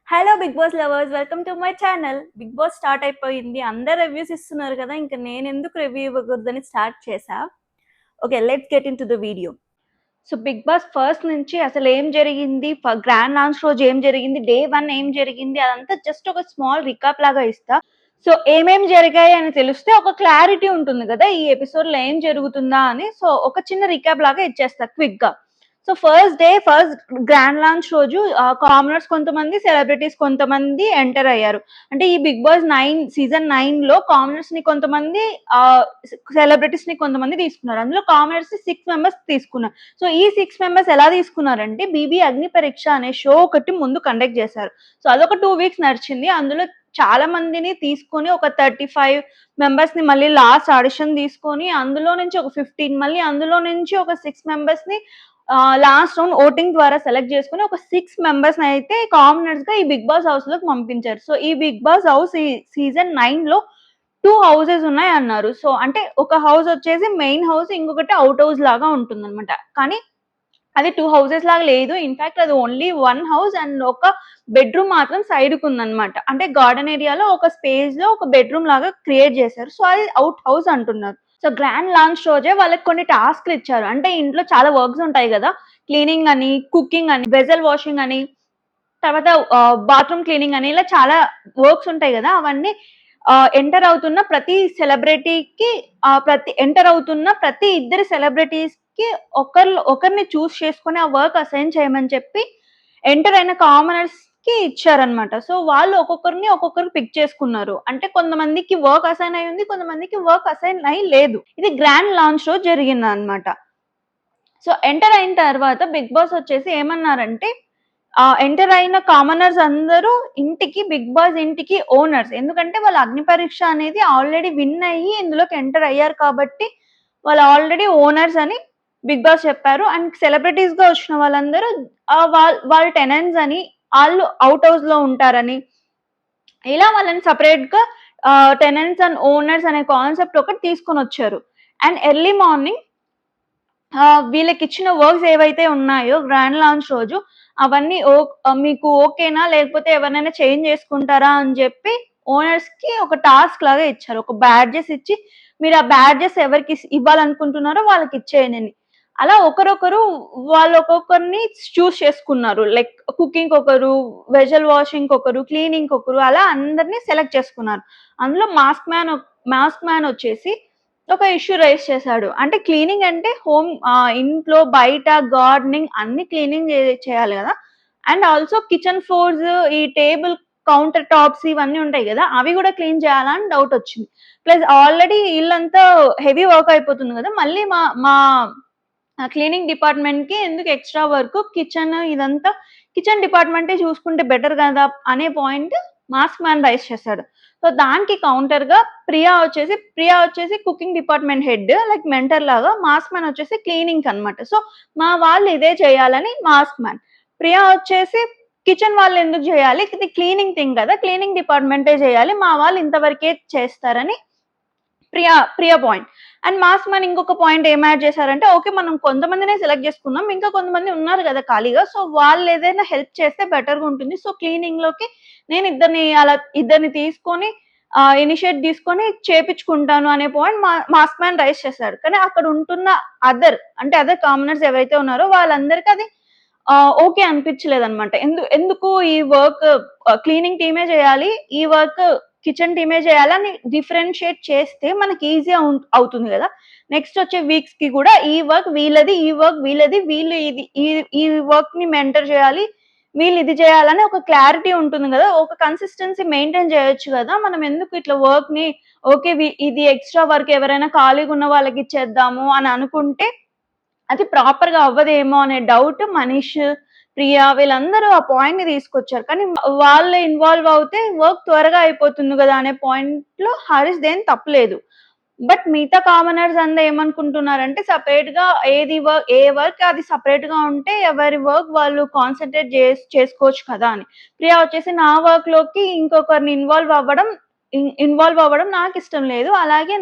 Hello Bigg Boss lovers, welcome to my channel. Bigg Boss start అయిపోయింది. అందరు reviews ఇస్తున్నారు కదా, ఇంకా నేను ఎందుకు రివ్యూ ఇవ్వకూడదని స్టార్ట్ చేశా. Okay, let's get into the video. So Bigg Boss first నుంచి అసలు ఏం జరిగింది, గ్రాండ్ లాంచ్ రోజు ఏం జరిగింది, డే 1 ఏం జరిగింది, అదంతా జస్ట్ ఒక స్మాల్ రికాప్ లాగా ఇస్తా. సో ఏమేం జరిగాయి అని తెలిస్తే ఒక క్లారిటీ ఉంటుంది కదా ఈ ఎపిసోడ్ లో ఏం జరుగుతుందా అని. సో ఒక చిన్న రికాప్ లాగా ఇచ్చేస్తా క్విక్ గా. సో ఫస్ట్ గ్రాండ్ లాంచ్ రోజు కామనర్స్ కొంతమంది, సెలబ్రిటీస్ కొంతమంది ఎంటర్ అయ్యారు. అంటే ఈ బిగ్ బాస్ సీజన్ 9 లో కామనర్స్ ని కొంతమంది, సెలబ్రిటీస్ ని కొంతమంది తీసుకున్నారు. అందులో కామనర్స్ 6 మెంబర్స్ తీసుకున్నారు. సో ఈ 6 మెంబర్స్ ఎలా తీసుకున్నారంటే, బీబీ అగ్ని పరీక్ష అనే షో ఒకటి ముందు కండక్ట్ చేశారు. సో అదొక 2 వీక్స్ నడిచింది. అందులో చాలా మందిని తీసుకొని ఒక 35 మెంబర్స్ ని మళ్ళీ లాస్ట్ ఆడిషన్ తీసుకొని, అందులో నుంచి ఒక 15, మళ్ళీ అందులో నుంచి ఒక 6 మెంబర్స్ ని లాస్ట్ రౌండ్ ఓటింగ్ ద్వారా సెలెక్ట్ చేసుకుని ఒక 6 మెంబర్స్ అయితే కామనర్స్ గా ఈ బిగ్ బాస్ హౌస్ లోకి పంపించారు. సో ఈ బిగ్ బాస్ హౌస్ ఈ సీజన్ 9 లో 2 హౌసెస్ ఉన్నాయి అన్నారు. సో అంటే ఒక హౌస్ వచ్చేసి మెయిన్ హౌస్, ఇంకొకటి అవుట్ హౌస్ లాగా ఉంటుంది అనమాట. కానీ అది 2 హౌసెస్ లాగా లేదు. ఇన్ఫాక్ట్ అది ఓన్లీ 1 హౌస్ అండ్ ఒక బెడ్రూమ్ మాత్రం సైడ్ కు ఉందన్నమాట. అంటే గార్డెన్ ఏరియాలో ఒక స్పేస్ లో ఒక బెడ్రూమ్ లాగా క్రియేట్ చేశారు. సో అది అవుట్ హౌస్ అంటున్నారు. సో గ్రాండ్ లాంచ్ రోజే వాళ్ళకి కొన్ని టాస్క్లు ఇచ్చారు. అంటే ఇంట్లో చాలా వర్క్స్ ఉంటాయి కదా, క్లీనింగ్ అని, కుకింగ్ అని, వెజల్ వాషింగ్ అని, తర్వాత బాత్రూమ్ క్లీనింగ్ అని, ఇలా చాలా వర్క్స్ ఉంటాయి కదా. అవన్నీ ఎంటర్ అవుతున్న ప్రతి సెలబ్రిటీకి, ఎంటర్ అవుతున్న ప్రతి ఇద్దరు సెలబ్రిటీస్ కి ఒకరిని చూస్ చేసుకొని ఆ వర్క్ అసైన్ చేయమని చెప్పి ఎంటర్ అయిన కామనర్స్ కి ఇచ్చారనమాట. సో వాళ్ళు ఒక్కొక్కరు పిక్ చేసుకున్నారు. అంటే కొంతమందికి వర్క్ అసైన్ అయి ఉంది, కొంతమందికి వర్క్ అసైన్ అయి లేదు. ఇది గ్రాండ్ లాంచ్ రోజు జరిగింది అనమాట. సో ఎంటర్ అయిన తర్వాత బిగ్ బాస్ వచ్చేసి ఏమన్నారంటే, ఎంటర్ అయిన కామనర్స్ అందరూ ఇంటికి, బిగ్ బాస్ ఇంటికి ఓనర్స్. ఎందుకంటే వాళ్ళ అగ్ని పరీక్ష అనేది ఆల్రెడీ విన్ అయ్యి ఇందులోకి ఎంటర్ అయ్యారు కాబట్టి వాళ్ళు ఆల్రెడీ ఓనర్స్ అని బిగ్ బాస్ చెప్పారు. అండ్ సెలబ్రిటీస్ గా వచ్చిన వాళ్ళందరూ వాళ్ళ టెనెంట్స్ అని, వాళ్ళు అవుట్ హౌస్ లో ఉంటారని, ఇలా వాళ్ళని సపరేట్ గా టెనెంట్స్ అండ్ ఓనర్స్ అనే కాన్సెప్ట్ ఒకటి తీసుకొని వచ్చారు. అండ్ ఎర్లీ మార్నింగ్ వీళ్ళకి ఇచ్చిన వర్క్స్ ఏవైతే ఉన్నాయో గ్రాండ్ లాంచ్ రోజు, అవన్నీ మీకు ఓకేనా, లేకపోతే ఎవరినైనా చేంజ్ చేసుకుంటారా అని చెప్పి ఓనర్స్ కి ఒక టాస్క్ లాగా ఇచ్చారు. ఒక బ్యాడ్జెస్ ఇచ్చి, మీరు ఆ బ్యాడ్జెస్ ఎవరికి ఇవ్వాలనుకుంటున్నారో వాళ్ళకి ఇచ్చేయండి. అలా ఒకరొకరు వాళ్ళు ఒక్కొక్కరిని చూస్ చేసుకున్నారు. లైక్ కుకింగ్ ఒకరు, వెజల్ వాషింగ్ ఒకరు, క్లీనింగ్ ఒకరు, అలా అందరినీ సెలెక్ట్ చేసుకున్నారు. అందులో మాస్క్ మ్యాన్ వచ్చేసి ఒక ఇష్యూ రైజ్ చేశాడు. అంటే క్లీనింగ్ అంటే ఇంట్లో, బయట, గార్డెనింగ్ అన్ని క్లీనింగ్ చేయాలి కదా. అండ్ ఆల్సో కిచెన్ ఫ్లోర్స్, ఈ టేబుల్, కౌంటర్ టాప్స్ ఇవన్నీ ఉంటాయి కదా, అవి కూడా క్లీన్ చేయాలని డౌట్ వచ్చింది. ప్లస్ ఆల్రెడీ ఇల్లంతా హెవీ వర్క్ అయిపోతుంది కదా, మళ్ళీ మా మా క్లీనింగ్ డిపార్ట్మెంట్ కి ఎందుకు ఎక్స్ట్రా వర్క్, కిచెన్ డిపార్ట్మెంటే చూసుకుంటే బెటర్ కదా అనే పాయింట్ మాస్క్ మ్యాన్ రైజ్ చేశాడు. సో దానికి కౌంటర్ గా ప్రియా వచ్చేసి cooking department head, like mentor లాగా. మాస్క్ మ్యాన్ వచ్చేసి క్లీనింగ్ అనమాట. సో మా వాళ్ళు ఇదే చేయాలని మాస్క్ మ్యాన్. ప్రియా వచ్చేసి కిచెన్ వాళ్ళు ఎందుకు చేయాలి, ఇది క్లీనింగ్ థింగ్ కదా, క్లీనింగ్ డిపార్ట్మెంటే చేయాలి, మా వాళ్ళు ఇంతవరకే చేస్తారని Priya point. And mask man ఇంకొక పాయింట్ ఏం యాడ్ చేశారంటే, ఓకే మనం కొంతమందినే సెలెక్ట్ చేసుకున్నాం, ఇంకా కొంతమంది ఉన్నారు కదా ఖాళీగా, సో వాళ్ళు ఏదైనా హెల్ప్ చేస్తే బెటర్ గా ఉంటుంది. సో క్లీనింగ్ లోకి నేను ఇద్దరిని తీసుకొని ఇనిషియేట్ తీసుకొని చేపించుకుంటాను అనే పాయింట్ మాస్క్ మ్యాన్ రైజ్ చేశాడు. కానీ అక్కడ ఉంటున్న అదర్ కామనర్స్ ఎవరైతే ఉన్నారో వాళ్ళందరికీ అది ఓకే అనిపించలేదు అనమాట. ఎందుకు ఈ వర్క్ క్లీనింగ్ టీమే చేయాలి, ఈ వర్క్ కిచెన్ టీమే చేయాలని డిఫరెన్షియేట్ చేస్తే మనకి ఈజీగా అవుతుంది కదా. నెక్స్ట్ వచ్చే వీక్స్ కి కూడా ఈ వర్క్ వీళ్ళది, ఈ వర్క్ వీళ్ళది, వీళ్ళు ఈ వర్క్ ని మెంటర్ చేయాలి, వీళ్ళు ఇది చేయాలని ఒక క్లారిటీ ఉంటుంది కదా, ఒక కన్సిస్టెన్సీ మెయింటైన్ చేయొచ్చు కదా. మనం ఎందుకు ఇట్లా వర్క్ ని ఓకే ఇది ఎక్స్ట్రా వర్క్ ఎవరైనా ఖాళీగా ఉన్న వాళ్ళకి ఇచ్చేద్దాము అని అనుకుంటే అది ప్రాపర్ గా అవ్వదేమో అనే డౌట్ మనీష్, ప్రియా వీళ్ళందరూ ఆ పాయింట్ ని తీసుకొచ్చారు. కానీ వాళ్ళు ఇన్వాల్వ్ అవుతే వర్క్ త్వరగా అయిపోతుంది కదా అనే పాయింట్ లో హరీష్ దేని తప్పలేదు. బట్ మిగతా కామనర్స్ అందరూ ఏమనుకుంటున్నారంటే, సపరేట్ గా ఏ వర్క్ అది సపరేట్ గా ఉంటే ఎవరి వర్క్ వాళ్ళు కాన్సన్ట్రేట్ చేసుకోవచ్చు కదా అని. ప్రియా వచ్చేసి నా వర్క్ లోకి ఇంకొకరిని ఇన్వాల్వ్ అవ్వడం ఇన్వాల్వ్ అవ్వడం నాకు ఇష్టం లేదు. అలాగే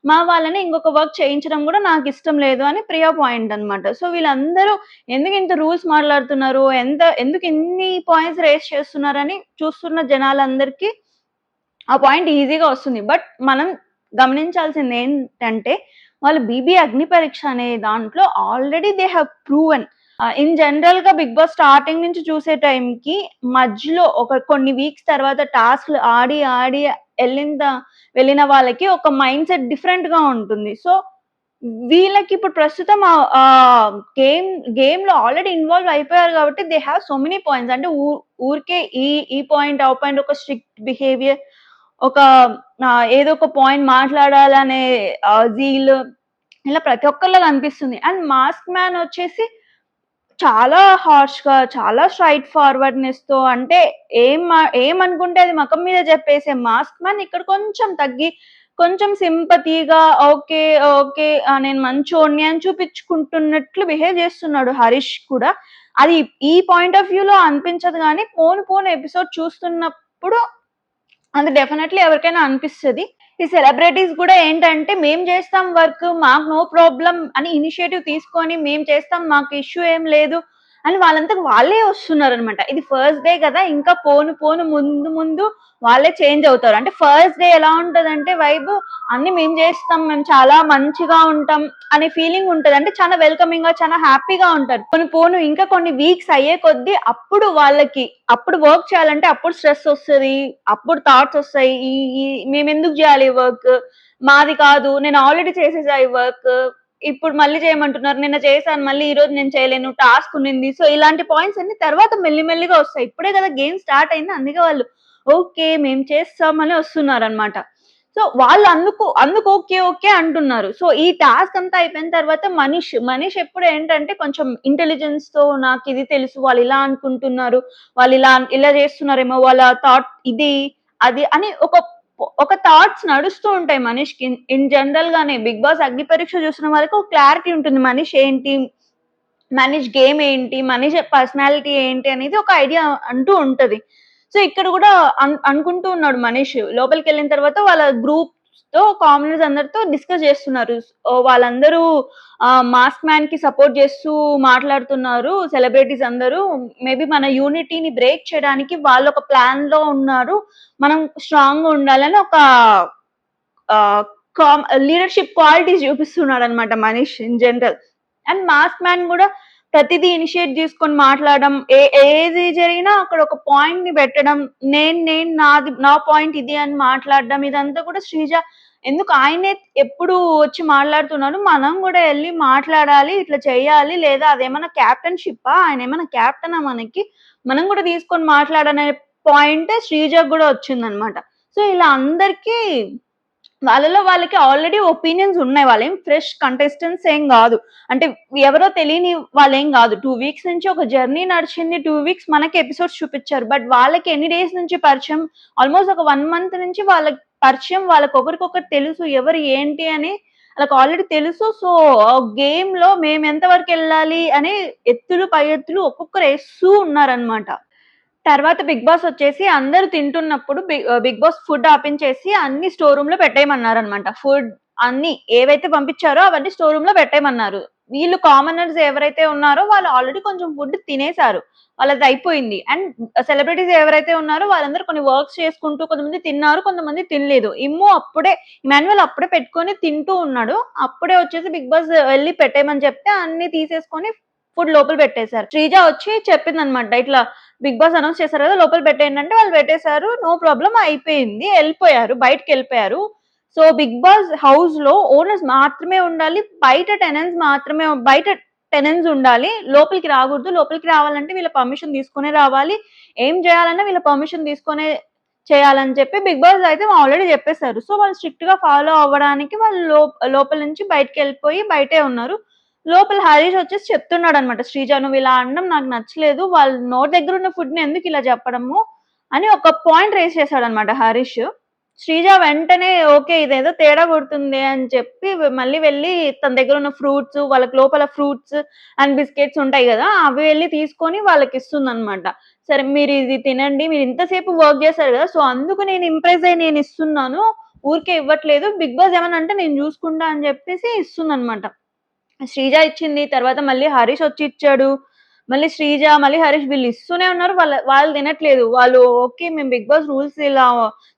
మా వాళ్ళని ఇంకొక వర్క్ చేయించడం కూడా నాకు ఇష్టం లేదు అని ప్రియా పాయింట్ అనమాట. సో వీళ్ళందరూ ఎందుకు ఇంత రూల్స్ మాట్లాడుతున్నారు, ఎందుకు ఇన్ని పాయింట్స్ రేస్ చేస్తున్నారని చూస్తున్న జనాలందరికీ ఆ పాయింట్ ఈజీగా వస్తుంది. బట్ మనం గమనించాల్సింది ఏంటంటే వాళ్ళు బీబీ అగ్ని పరీక్ష అనే దాంట్లో already they have proven. In general గా బిగ్ బాస్ స్టార్టింగ్ నుంచి చూసే టైంకి మధ్యలో ఒక కొన్ని వీక్స్ తర్వాత టాస్క్లు ఆడి ఆడి వెళ్ళిన వాళ్ళకి ఒక మైండ్ సెట్ డిఫరెంట్ గా ఉంటుంది. సో వీళ్ళకి ఇప్పుడు ప్రస్తుతం గేమ్ లో ఆల్రెడీ ఇన్వాల్వ్ అయిపోయారు కాబట్టి they have so many points. అంటే ఊరికే ఈ పాయింట్ ఆ పాయింట్ ఒక స్ట్రిక్ట్ బిహేవియర్, ఒక ఏదో ఒక పాయింట్ మాట్లాడాలనే జీల్ ఇలా ప్రతి ఒక్కళ్ళలో కనిపిస్తుంది. అండ్ మాస్క్ మ్యాన్ వచ్చేసి చాలా హార్ష్ గా, చాలా స్ట్రైట్ ఫార్వర్డ్‌నెస్ తో, అంటే ఏమనుకుంటే అది మొఖం మీద చెప్పేసే మాస్క్ మ్యాన్ ఇక్కడ కొంచెం తగ్గి, కొంచెం సింపతిగా ఓకే, ఓకే నేను మంచోడిని అని చూపించుకుంటున్నట్లు బిహేవ్ చేస్తున్నాడు హరీష్ కూడా. అది ఈ పాయింట్ ఆఫ్ వ్యూలో అనిపించదు గానీ పోను ఎపిసోడ్ చూస్తున్నప్పుడు అది డెఫినెట్లీ ఎవరికైనా అనిపిస్తది. ఈ సెలబ్రిటీస్ కూడా ఏంటంటే మేము చేస్తాం వర్క్, మాకు నో ప్రాబ్లమ్ అని ఇనిషియేటివ్ తీసుకొని మేము చేస్తాం, మాకు ఇష్యూ ఏం లేదు అని వాళ్ళంతకు వాళ్ళే వస్తున్నారనమాట. ఇది ఫస్ట్ డే కదా, ఇంకా పోను ముందు వాళ్ళే చేంజ్ అవుతారు. అంటే ఫస్ట్ డే ఎలా ఉంటదంటే వైబ్ అన్ని మేము చేస్తాం, మేము చాలా మంచిగా ఉంటాం అనే ఫీలింగ్ ఉంటది. అంటే చాలా వెల్కమింగ్ గా, చాలా హ్యాపీగా ఉంటారు. పోను ఇంకా కొన్ని వీక్స్ అయ్యే కొద్దీ అప్పుడు వాళ్ళకి వర్క్ చేయాలంటే అప్పుడు స్ట్రెస్ వస్తది, అప్పుడు థాట్స్ వస్తాయి. మేమెందుకు చేయాలి వర్క్, మాది కాదు, నేను ఆల్రెడీ చేసేసా ఈ వర్క్, ఇప్పుడు మళ్ళీ చేయమంటున్నారు, నిన్న చేశాను మళ్ళీ ఈ రోజు నేను చేయలేను, టాస్క్ ఉన్నింది. సో ఇలాంటి పాయింట్స్ అన్ని తర్వాత మెల్లిమెల్లిగా వస్తాయి. ఇప్పుడే కదా గేమ్ స్టార్ట్ అయింది, అందుకే వాళ్ళు ఓకే మేము చేస్తామని వస్తున్నారనమాట. సో వాళ్ళు అందుకు ఓకే అంటున్నారు. సో ఈ టాస్క్ అంతా అయిపోయిన తర్వాత మనీష్ ఎప్పుడు ఏంటంటే కొంచెం ఇంటెలిజెన్స్ తో నాకు ఇది తెలుసు, వాళ్ళు ఇలా అనుకుంటున్నారు, వాళ్ళు ఇలా చేస్తున్నారేమో, వాళ్ళ థాట్ ఇది అది అని ఒక థాట్స్ నడుస్తూ ఉంటాయి మనీష్‌కి. ఇన్ జనరల్ గానే బిగ్ బాస్ అగ్ని పరీక్ష చూసిన వాళ్ళకి ఒక క్లారిటీ ఉంటుంది. మనీష్ ఏంటి, మనీష్ గేమ్ ఏంటి, మనీష్ పర్సనాలిటీ ఏంటి అనేది ఒక ఐడియా అంటూ ఉంటది. సో ఇక్కడ కూడా అనుకుంటూ ఉన్నాడు మనీష్. లోపలికి వెళ్ళిన తర్వాత వాళ్ళ గ్రూప్ తో కామనర్స్ అందరితో డిస్కస్ చేస్తున్నారు. వాళ్ళందరూ మాస్క్ మ్యాన్ కి సపోర్ట్ చేస్తూ మాట్లాడుతున్నారు. సెలబ్రిటీస్ అందరూ మేబీ మన యూనిటీని బ్రేక్ చేయడానికి వాళ్ళు ఒక ప్లాన్ లో ఉన్నారు, మనం స్ట్రాంగ్ గా ఉండాలని ఒక లీడర్షిప్ క్వాలిటీస్ చూపిస్తున్నాడు అనమాట Manish in general. And mask man కూడా ప్రతిదీ ఇనిషియేట్ తీసుకొని మాట్లాడడం, ఏది జరిగినా అక్కడ ఒక పాయింట్ ని పెట్టడం, నా పాయింట్ ఇది అని మాట్లాడడం, ఇదంతా కూడా శ్రీజ ఎందుకు ఆయనే ఎప్పుడు వచ్చి మాట్లాడుతున్నాడు, మనం కూడా వెళ్ళి మాట్లాడాలి, ఇట్లా చేయాలి, లేదా అదేమన్నా క్యాప్టెన్షిప్పా, ఆయన ఏమన్నా క్యాప్టెనా మనకి, మనం కూడా తీసుకొని మాట్లాడనే పాయింట్ శ్రీజకు కూడా వచ్చిందనమాట. సో ఇలా అందరికీ వాళ్ళలో వాళ్ళకి ఆల్రెడీ ఒపీనియన్స్ ఉన్నాయి. వాళ్ళేం ఫ్రెష్ కంటెస్టెంట్స్ ఏం కాదు. అంటే ఎవరో తెలియని వాళ్ళేం కాదు. 2 వీక్స్ నుంచి ఒక జర్నీ నడిచింది. 2 వీక్స్ మనకి ఎపిసోడ్స్ చూపించారు. బట్ వాళ్ళకి ఎన్ని డేస్ నుంచి పరిచయం, ఆల్మోస్ట్ ఒక 1 మంత్ నుంచి వాళ్ళకి పరిచయం, వాళ్ళకి ఒకరికొకరు తెలుసు ఎవరు ఏంటి అని వాళ్ళకి ఆల్రెడీ తెలుసు. సో గేమ్ లో మేము ఎంత వరకు వెళ్ళాలి అనే ఎత్తులు పై ఎత్తులు ఒక్కొక్కరు వేస్తూ ఉన్నారనమాట. తర్వాత బిగ్ బాస్ వచ్చేసి అందరూ తింటున్నప్పుడు బిగ్ బాస్ ఫుడ్ ఆపించేసి అన్ని స్టోర్ రూమ్ లో పెట్టేయమన్నారనమాట. ఫుడ్ అన్ని ఏవైతే పంపించారో అవన్నీ స్టోర్ రూమ్ లో పెట్టేయమన్నారు. వీళ్ళు కామనర్స్ ఎవరైతే ఉన్నారో వాళ్ళు ఆల్రెడీ కొంచెం ఫుడ్ తినేశారు, వాళ్ళది అయిపోయింది. అండ్ సెలబ్రిటీస్ ఎవరైతే ఉన్నారో వాళ్ళందరూ కొన్ని వర్క్స్ చేసుకుంటూ, కొంతమంది తిన్నారు, కొంతమంది తినలేదు. ఇమాన్యువల్ అప్పుడే పెట్టుకొని తింటూ ఉన్నాడు. అప్పుడే వచ్చేసి బిగ్ బాస్ వెళ్ళి పెట్టేయమని చెప్తే అన్ని తీసేసుకొని ఫుడ్ లోపల పెట్టేశారు. శ్రీజ వచ్చి చెప్పింది అనమాట, ఇట్లా బిగ్ బాస్ అనౌన్స్ చేశారు కదా లోపల పెట్టేయండి అంటే వాళ్ళు పెట్టేశారు, నో ప్రాబ్లం అయిపోయింది, వెళ్ళిపోయారు, బయటకు వెళ్ళిపోయారు. సో బిగ్ బాస్ హౌస్ లో ఓనర్స్ మాత్రమే ఉండాలి, బయట టెనెన్స్ ఉండాలి, లోపలికి రాకూడదు. లోపలికి రావాలంటే వీళ్ళ పర్మిషన్ తీసుకునే రావాలి, ఏం చేయాలన్నా వీళ్ళ పర్మిషన్ తీసుకునే చేయాలని చెప్పి బిగ్ బాస్ అయితే ఆల్రెడీ చెప్పేశారు. సో వాళ్ళు స్ట్రిక్ట్ గా ఫాలో అవ్వడానికి వాళ్ళు లోపల నుంచి బయటకు వెళ్ళిపోయి బయటే ఉన్నారు. లోపల హరీష్ వచ్చేసి చెప్తున్నాడు అనమాట, శ్రీజ నువ్వు ఇలా అనడం నాకు నచ్చలేదు, వాళ్ళ నోటి దగ్గర ఉన్న ఫుడ్ ని ఎందుకు ఇలా చెప్పడము అని ఒక పాయింట్ రేస్ చేశాడు అనమాట హరీష్. శ్రీజ వెంటనే ఓకే ఇదేదో తేడా కొడుతుంది అని చెప్పి మళ్ళీ వెళ్ళి తన దగ్గర ఉన్న ఫ్రూట్స్, వాళ్ళకి లోపల ఫ్రూట్స్ అండ్ బిస్కెట్స్ ఉంటాయి కదా, అవి వెళ్ళి తీసుకొని వాళ్ళకి ఇస్తుంది అనమాట. సరే మీరు ఇది తినండి, మీరు ఇంతసేపు వర్క్ చేశారు కదా, సో అందుకు నేను ఇంప్రెస్ అయ్యి నేను ఇస్తున్నాను, ఊరికే ఇవ్వట్లేదు, బిగ్ బాస్ ఏమన్నా అంటే నేను చూసుకుంటా అని చెప్పేసి ఇస్తుందన్నమాట. శ్రీజ ఇచ్చింది, తర్వాత మళ్ళీ హరీష్ వచ్చి ఇచ్చాడు, మళ్ళీ శ్రీజ, మళ్ళీ హరీష్ వీళ్ళు ఇస్తూనే ఉన్నారు. వాళ్ళు తినట్లేదు. వాళ్ళు ఓకే మేము బిగ్ బాస్ రూల్స్ ఇలా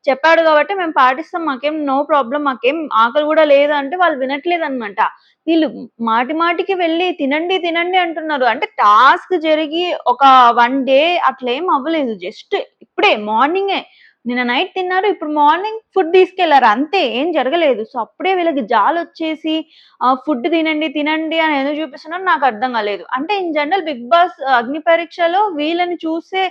చెప్పాడు కాబట్టి మేము పాటిస్తాం, మాకేం నో ప్రాబ్లం, మాకేం ఆకలి కూడా లేదు అంటే వాళ్ళు వినట్లేదన్నమాట. వీళ్ళు మాటి మాటికి వెళ్ళి తినండి తినండి అంటున్నారు. అంటే టాస్క్ జరిగి ఒక 1 డే అట్లేం అవ్వలేదు. జస్ట్ ఇప్పుడే మార్నింగే నిన్న నైట్ తిన్నారు, ఇప్పుడు మార్నింగ్ ఫుడ్ తీసుకెళ్లారు అంతే, ఏం జరగలేదు. సో అప్పుడే వీళ్ళకి జాలొచ్చేసి ఫుడ్ తినండి తినండి అని ఎందుకు చూపిస్తున్నారో నాకు అర్థం కాలేదు. అంటే ఇన్ జనరల్ బిగ్ బాస్ అగ్ని పరీక్షలో వీళ్ళని చూసి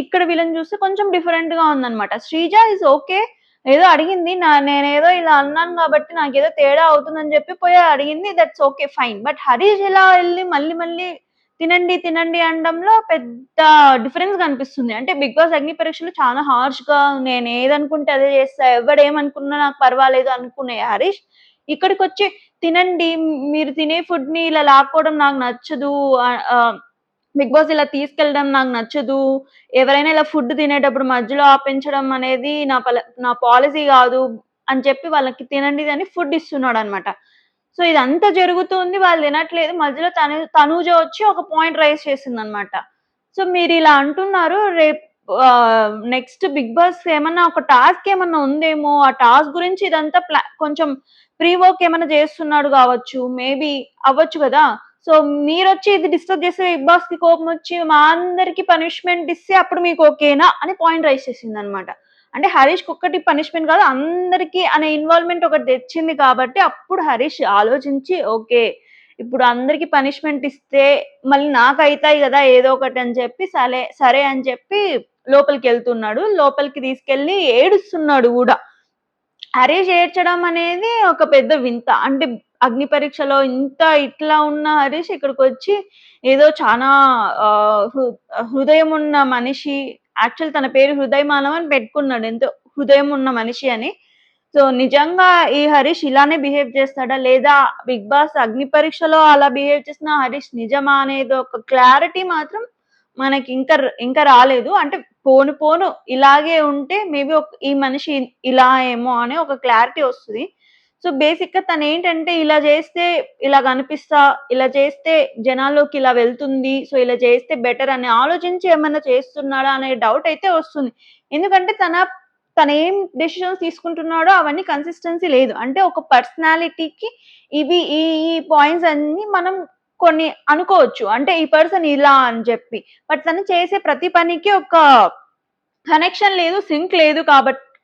ఇక్కడ వీళ్ళని చూస్తే కొంచెం డిఫరెంట్ గా ఉందన్నమాట. శ్రీజ ఇస్ ఓకే, ఏదో అడిగింది, నేనేదో ఇలా అన్నాను కాబట్టి నాకేదో తేడా అవుతుందని చెప్పి పోయి అడిగింది, that's okay fine. But Harish ఇలా వెళ్ళి మళ్ళీ మళ్ళీ తినండి తినండి అనడంలో పెద్ద డిఫరెన్స్ కనిపిస్తుంది. అంటే బిగ్ బాస్ అగ్ని పరీక్షలు చాలా హార్ష్ గా నేను ఏదనుకుంటే అదే చేస్తా, ఎవడేమనుకున్నా నాకు పర్వాలేదు అనుకునే హరీష్ ఇక్కడికి వచ్చి తినండి, మీరు తినే ఫుడ్ ని ఇలా లాక్కోవడం నాకు నచ్చదు, బిగ్ బాస్ ఇలా తీసుకెళ్ళడం నాకు నచ్చదు, ఎవరైనా ఇలా ఫుడ్ తినేటప్పుడు మధ్యలో ఆపించడం అనేది నా పాలసీ కాదు అని చెప్పి వాళ్ళకి తినండి అని ఫుడ్ ఇస్తున్నాడు అనమాట. సో ఇదంతా జరుగుతుంది, వాళ్ళు తినట్లేదు. మధ్యలో తనూజ వచ్చి ఒక పాయింట్ రైజ్ చేసిందనమాట. సో మీరు ఇలా అంటున్నారు, రేపు నెక్స్ట్ బిగ్ బాస్ ఏమన్నా ఒక టాస్క్ ఏమన్నా ఉందేమో, ఆ టాస్క్ గురించి ఇదంతా కొంచెం ప్రీ వర్క్ ఏమన్నా చేస్తున్నాడు కావచ్చు, మేబీ అవ్వచ్చు కదా. సో మీరొచ్చి ఇది డిస్టర్బ్ చేస్తే బిగ్ బాస్ కి కోపం వచ్చి మా అందరికి పనిష్మెంట్ ఇస్తే అప్పుడు మీకు ఓకేనా అని పాయింట్ రైజ్ చేసింది అనమాట. అంటే హరీష్ ఒక్కటి పనిష్మెంట్ కాదు, అందరికి అనే ఇన్వాల్వ్మెంట్ ఒకటి తెచ్చింది కాబట్టి అప్పుడు హరీష్ ఆలోచించి ఓకే ఇప్పుడు అందరికి పనిష్మెంట్ ఇస్తే మళ్ళీ నాకు అవుతాయి కదా ఏదో ఒకటి అని చెప్పి సరే అని చెప్పి లోపలికి వెళ్తున్నాడు. లోపలికి తీసుకెళ్లి ఏడుస్తున్నాడు కూడా. హరీష్ ఏడ్చడం అనేది ఒక పెద్ద వింత. అంటే అగ్ని పరీక్షలో ఇట్లా ఉన్న హరీష్ ఇక్కడికి వచ్చి ఏదో చాలా హృదయం ఉన్న మనిషి, యాక్చువల్ తన పేరు హృదయ మానవ్ అని పెట్టుకున్నాడు, ఎంతో హృదయం ఉన్న మనిషి అని. సో నిజంగా ఈ హరీష్ ఇలానే బిహేవ్ చేస్తాడా, లేదా బిగ్ బాస్ అగ్ని పరీక్షలో అలా బిహేవ్ చేసిన హరీష్ నిజమా అనేది ఒక క్లారిటీ మాత్రం మనకి ఇంకా రాలేదు. అంటే పోను పోను ఇలాగే ఉంటే మేబీ ఈ మనిషి ఇలా ఏమో అనే ఒక క్లారిటీ వస్తుంది. సో బేసిక్ గా తను ఏంటంటే ఇలా చేస్తే ఇలా కనిపిస్తా, ఇలా చేస్తే జనాల్లోకి ఇలా వెళ్తుంది, సో ఇలా చేస్తే బెటర్ అని ఆలోచించి ఏమన్నా చేస్తున్నాడా అనే డౌట్ అయితే వస్తుంది. ఎందుకంటే తన ఏం డెసిషన్స్ తీసుకుంటున్నాడో అవన్నీ కన్సిస్టెన్సీ లేదు. అంటే ఒక పర్సనాలిటీకి ఇవి ఈ పాయింట్స్ అన్ని మనం కొన్ని అనుకోవచ్చు. అంటే ఈ పర్సన్ ఇలా అని చెప్పి. బట్ తను చేసే ప్రతి పనికి ఒక కనెక్షన్ లేదు, సింక్ లేదు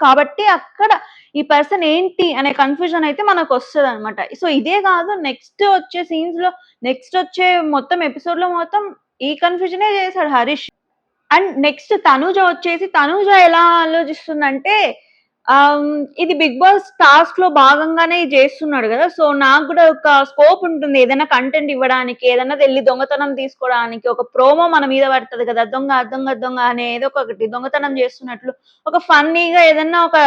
కాబట్టి అక్కడ ఈ పర్సన్ ఏంటి అనే కన్ఫ్యూజన్ అయితే మనకు వస్తదనమాట. సో ఇదే కాదు, నెక్స్ట్ వచ్చే సీన్స్ లో, నెక్స్ట్ వచ్చే మొత్తం ఎపిసోడ్ లో మొత్తం ఈ కన్ఫ్యూజనే చేశాడు హరీష్. అండ్ నెక్స్ట్ తనూజ ఎలా ఆలోచిస్తుందంటే ఇది బిగ్ బాస్ టాస్క్ లో భాగంగానే చేస్తున్నాడు కదా, సో నాకు కూడా ఒక స్కోప్ ఉంటుంది ఏదైనా కంటెంట్ ఇవ్వడానికి, ఏదైనా వెళ్ళి దొంగతనం తీసుకోవడానికి, ఒక ప్రోమో మన మీద పడుతుంది కదా, దొంగ దొంగ దొంగ అనే ఏదో ఒకటి దొంగతనం చేస్తున్నట్లు ఒక ఫన్నీగా ఏదన్నా ఒక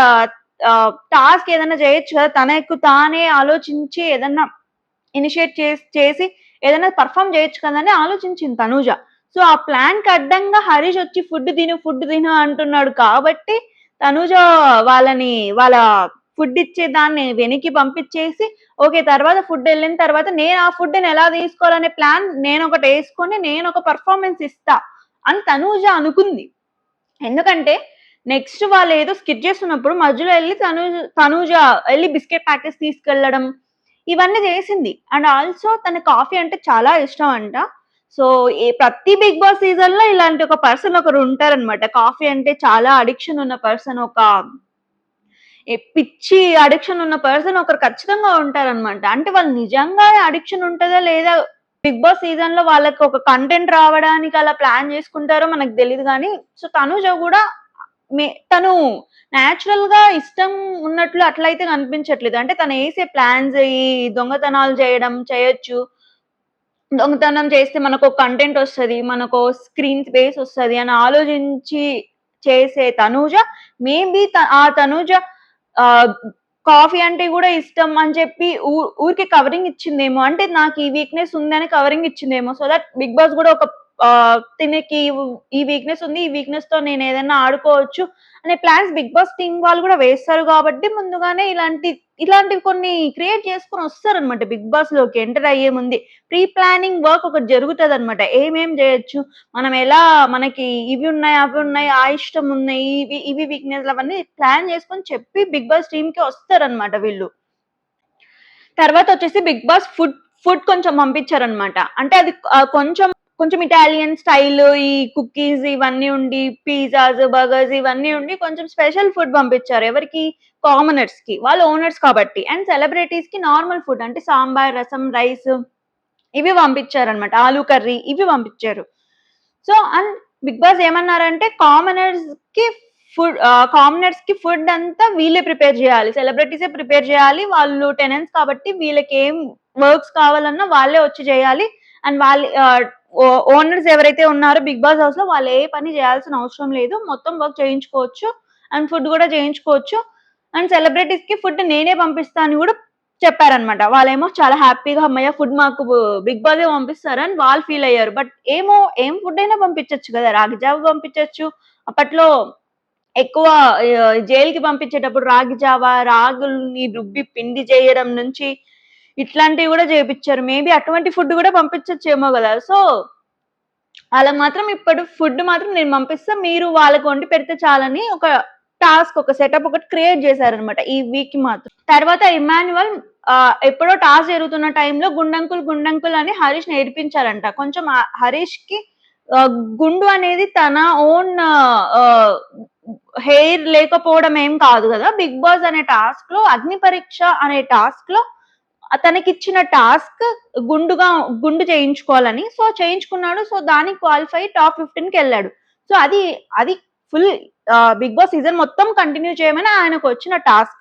టాస్క్ ఏదైనా చేయొచ్చు కదా, తానే ఆలోచించి ఏదన్నా ఇనిషియేట్ చేసి ఏదైనా పర్ఫామ్ చేయొచ్చు కదా అని ఆలోచించింది తనూజ. సో ఆ ప్లాన్ కి అడ్డంగా హరీష్ వచ్చి ఫుడ్ తిను అంటున్నాడు కాబట్టి తనూజ వాళ్ళ ఫుడ్ ఇచ్చే దాన్ని వెనక్కి పంపించేసి ఓకే తర్వాత ఫుడ్ వెళ్ళిన తర్వాత నేను ఆ ఫుడ్ ని ఎలా తీసుకోవాలనే ప్లాన్ నేను ఒకటి వేసుకొని నేను ఒక పర్ఫార్మెన్స్ ఇస్తా అని తనూజ అనుకుంది. ఎందుకంటే నెక్స్ట్ వాళ్ళు ఏదో స్కిట్ చేస్తున్నప్పుడు మధ్యలో వెళ్ళి తనూజ వెళ్ళి బిస్కెట్ ప్యాకెట్స్ తీసుకెళ్లడం ఇవన్నీ చేసింది. అండ్ ఆల్సో తన కాఫీ అంటే చాలా ఇష్టం అంట. సో ప్రతి బిగ్ బాస్ సీజన్ లో ఇలాంటి ఒక పర్సన్ ఒకరు ఉంటారనమాట. కాఫీ అంటే చాలా అడిక్షన్ ఉన్న పర్సన్, ఒక పిచ్చి అడిక్షన్ ఉన్న పర్సన్ ఒకరు ఖచ్చితంగా ఉంటారనమాట. అంటే వాళ్ళు నిజంగా అడిక్షన్ ఉంటుందా లేదా బిగ్ బాస్ సీజన్ లో వాళ్ళకి ఒక కంటెంట్ రావడానికి అలా ప్లాన్ చేసుకుంటారో మనకు తెలియదు కానీ, సో తనుజ కూడా తను న్యాచురల్ గా ఇష్టం ఉన్నట్లు అట్లయితే కనిపించట్లేదు. అంటే తను వేసే ప్లాన్స్ ఈ దొంగతనాలు చేయొచ్చు, దొంగతనం చేస్తే మనకు కంటెంట్ వస్తుంది, మనకు స్క్రీన్ స్పేస్ వస్తుంది అని ఆలోచించి చేసే తనూజ మేబీ ఆ తనూజ కాఫీ అంటే కూడా ఇష్టం అని చెప్పి ఊరికి కవరింగ్ ఇచ్చిందేమో, అంటే నాకు ఈ వీక్నెస్ ఉందని కవరింగ్ ఇచ్చిందేమో, సో దట్ బిగ్ బాస్ కూడా ఒక తినకి ఈ వీక్నెస్ ఉంది, ఈ వీక్నెస్ తో నేను ఏదైనా ఆడుకోవచ్చు అనే ప్లాన్స్ బిగ్ బాస్ టీం వాళ్ళు కూడా వేస్తారు కాబట్టి ముందుగానే ఇలాంటివి కొన్ని క్రియేట్ చేసుకొని వస్తారనమాట. బిగ్ బాస్ లోకి ఎంటర్ అయ్యే ముందే ప్రీ ప్లానింగ్ వర్క్ ఒకటి జరుగుతుంది అనమాట. ఏమేం చేయొచ్చు, మనం ఎలా, మనకి ఇవి ఉన్నాయి అవి ఉన్నాయి, ఆ ఇష్టం ఉన్నాయి, ఇవి వీక్నెస్ అవన్నీ ప్లాన్ చేసుకొని చెప్పి బిగ్ బాస్ టీమ్ కి వస్తారనమాట వీళ్ళు. తర్వాత వచ్చేసి బిగ్ బాస్ ఫుడ్ కొంచెం పంపించారనమాట. అంటే అది కొంచెం కొంచెం ఇటాలియన్ స్టైల్, ఈ కుకీస్ ఇవన్నీ ఉండి, పిజ్జాస్ బర్గర్స్ ఇవన్నీ ఉండి కొంచెం స్పెషల్ ఫుడ్ పంపించారు. ఎవరికి? కామనర్స్ కి. వాళ్ళు ఓనర్స్ కాబట్టి. అండ్ సెలబ్రిటీస్ కి నార్మల్ ఫుడ్ అంటే సాంబార్, రసం, రైస్ ఇవి పంపించారనమాట. ఆలూ కర్రీ ఇవి పంపించారు. సో అండ్ బిగ్ బాస్ ఏమన్నారంటే కామనర్స్ కి ఫుడ్ అంతా వీళ్ళే ప్రిపేర్ చేయాలి, సెలబ్రిటీసే ప్రిపేర్ చేయాలి. వాళ్ళు టెనెంట్స్ కాబట్టి వీళ్ళకి ఏం వర్క్స్ కావాలన్నా వాళ్ళే వచ్చి చేయాలి. అండ్ వాళ్ళ ఓనర్స్ ఎవరైతే ఉన్నారో బిగ్ బాస్ హౌస్ లో వాళ్ళు ఏ పని చేయాల్సిన అవసరం లేదు, మొత్తం వర్క్ చేయించుకోవచ్చు అండ్ ఫుడ్ కూడా చేయించుకోవచ్చు. అండ్ సెలబ్రిటీస్ కి ఫుడ్ నేనే పంపిస్తా అని కూడా చెప్పారనమాట. వాళ్ళేమో చాలా హ్యాపీగా అమ్మయ్య ఫుడ్ మాకు బిగ్ బాస్ పంపిస్తారని వాళ్ళు ఫీల్ అయ్యారు. బట్ ఏం ఫుడ్ అయినా పంపించచ్చు కదా, రాగి జావ పంపించచ్చు. అప్పట్లో ఎక్కువ జైలుకి పంపించేటప్పుడు రాగి జావా, రాగుల్ని రుబ్బి పిండి చేయడం నుంచి ఇట్లాంటివి కూడా చేపించారు. మేబీ అటువంటి ఫుడ్ కూడా పంపించచ్చేమో కదా. సో వాళ్ళకి మాత్రం ఇప్పుడు ఫుడ్ మాత్రం నేను పంపిస్తా, మీరు వాళ్ళకి వండి పెడితే చాలని ఒక టాస్క్, ఒక సెటప్ ఒకటి క్రియేట్ చేశారనమాట ఈ వీక్ మాత్రం. తర్వాత ఇమాన్యువల్ ఎప్పుడో టాస్క్ జరుగుతున్న టైంలో గుండంకుల్ అని హరీష్ నేర్పించారంట. కొంచెం హరీష్ కి గుండు అనేది తన ఓన్ హెయిర్ లేకపోవడం ఏం కాదు కదా. బిగ్ బాస్ అనే టాస్క్ లో, అగ్ని పరీక్ష అనే టాస్క్ లో తనకిచ్చిన టాస్క్ గుండు చేయించుకోవాలని. సో చేయించుకున్నాడు. సో దానికి క్వాలిఫై టాప్ 15 కి వెళ్ళాడు. సో అది ఫుల్ బిగ్ బాస్ సీజన్ మొత్తం కంటిన్యూ చేయమని ఆయనకు వచ్చిన టాస్క్.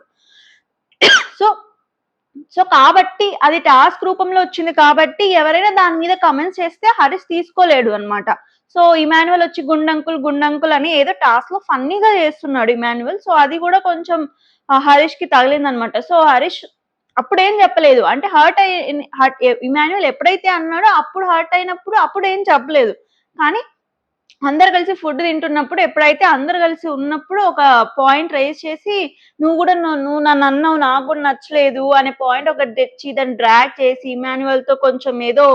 సో కాబట్టి అది టాస్క్ రూపంలో వచ్చింది కాబట్టి ఎవరైనా దాని మీద కమెంట్స్ చేస్తే హరీష్ తీసుకోలేడు అనమాట. సో ఇమాన్యువల్ వచ్చి గుండంకుల్ అని ఏదో టాస్క్ లో ఫన్నీగా చేస్తున్నాడు ఇమాన్యువల్. సో అది కూడా కొంచెం హరీష్ కి తగిలిందనమాట. సో హరీష్ అప్పుడేం చెప్పలేదు, అంటే ఇమాన్యువల్ ఎప్పుడైతే అన్నాడో అప్పుడు హర్ట్ అయినప్పుడు అప్పుడు ఏం చెప్పలేదు. కానీ అందరు కలిసి ఫుడ్ తింటున్నప్పుడు, ఎప్పుడైతే అందరు కలిసి ఉన్నప్పుడు ఒక పాయింట్ రైజ్ చేసి నువ్వు నన్ను అన్నావు, నాకు కూడా నచ్చలేదు అనే పాయింట్ ఒకటి తెచ్చి దాన్ని డ్రాగ్ చేసి ఇమాన్యువల్ తో కొంచెం ఏదో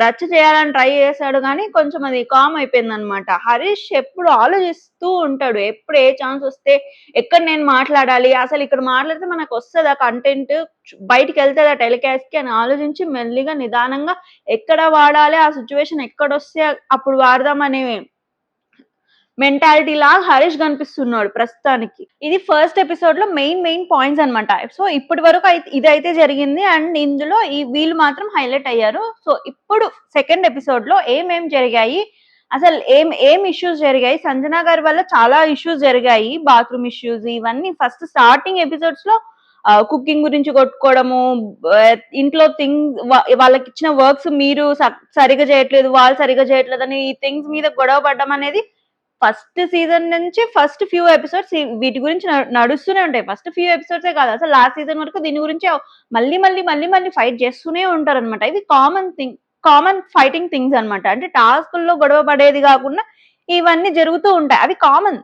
రచ్చ చేయాలని ట్రై చేశాడు. కానీ కొంచెం అది కామ్ అయిపోయింది అనమాట. హరీష్ ఎప్పుడు ఆలోచిస్తూ ఉంటాడు, ఎప్పుడు ఏ ఛాన్స్ వస్తే ఎక్కడ నేను మాట్లాడాలి, అసలు ఇక్కడ మాట్లాడితే మనకు వస్తుందా కంటెంట్, బయటికి వెళ్తుందా టెలికాస్ట్ కి అని ఆలోచించి మెల్లిగా నిదానంగా ఎక్కడ వాడాలి, ఆ సిచ్యువేషన్ ఎక్కడొస్తే అప్పుడు వాడదామనే మెంటాలిటీ లాగా హరీష్ కనిపిస్తున్నాడు ప్రస్తుతానికి. ఇది ఫస్ట్ ఎపిసోడ్ లో మెయిన్ పాయింట్స్ అనమాట. సో ఇప్పటి వరకు ఇదైతే జరిగింది అండ్ ఇందులో వీళ్ళు మాత్రం హైలైట్ అయ్యారు. సో ఇప్పుడు సెకండ్ ఎపిసోడ్ లో ఏమేం జరిగాయి, అసలు ఏం ఇష్యూస్ జరిగాయి, సంజన గారి వల్ల చాలా ఇష్యూస్ జరిగాయి, బాత్రూమ్ ఇష్యూస్ ఇవన్నీ. ఫస్ట్ స్టార్టింగ్ ఎపిసోడ్స్ లో కుకింగ్ గురించి కొట్టుకోవడము, ఇంట్లో వాళ్ళకి ఇచ్చిన వర్క్స్ మీరు సరిగా చేయట్లేదు, వాళ్ళు సరిగా చేయట్లేదు అని ఈ థింగ్స్ మీద గొడవ పడడం అనేది ఫస్ట్ సీజన్ నుంచి ఫస్ట్ ఫ్యూ ఎపిసోడ్స్ వీటి గురించి నడుస్తూనే ఉంటాయి. ఫస్ట్ ఫ్యూ ఎపిసోడ్సే కాదు, అసలు లాస్ట్ సీజన్ వరకు దీని గురించి మళ్ళీ ఫైట్ చేస్తూనే ఉంటారు అనమాట. ఇది కామన్ ఫైటింగ్ థింగ్స్ అనమాట. అంటే టాస్కుల్లో గొడవ పడేది కాకుండా ఇవన్నీ జరుగుతూ ఉంటాయి, అవి కామన్.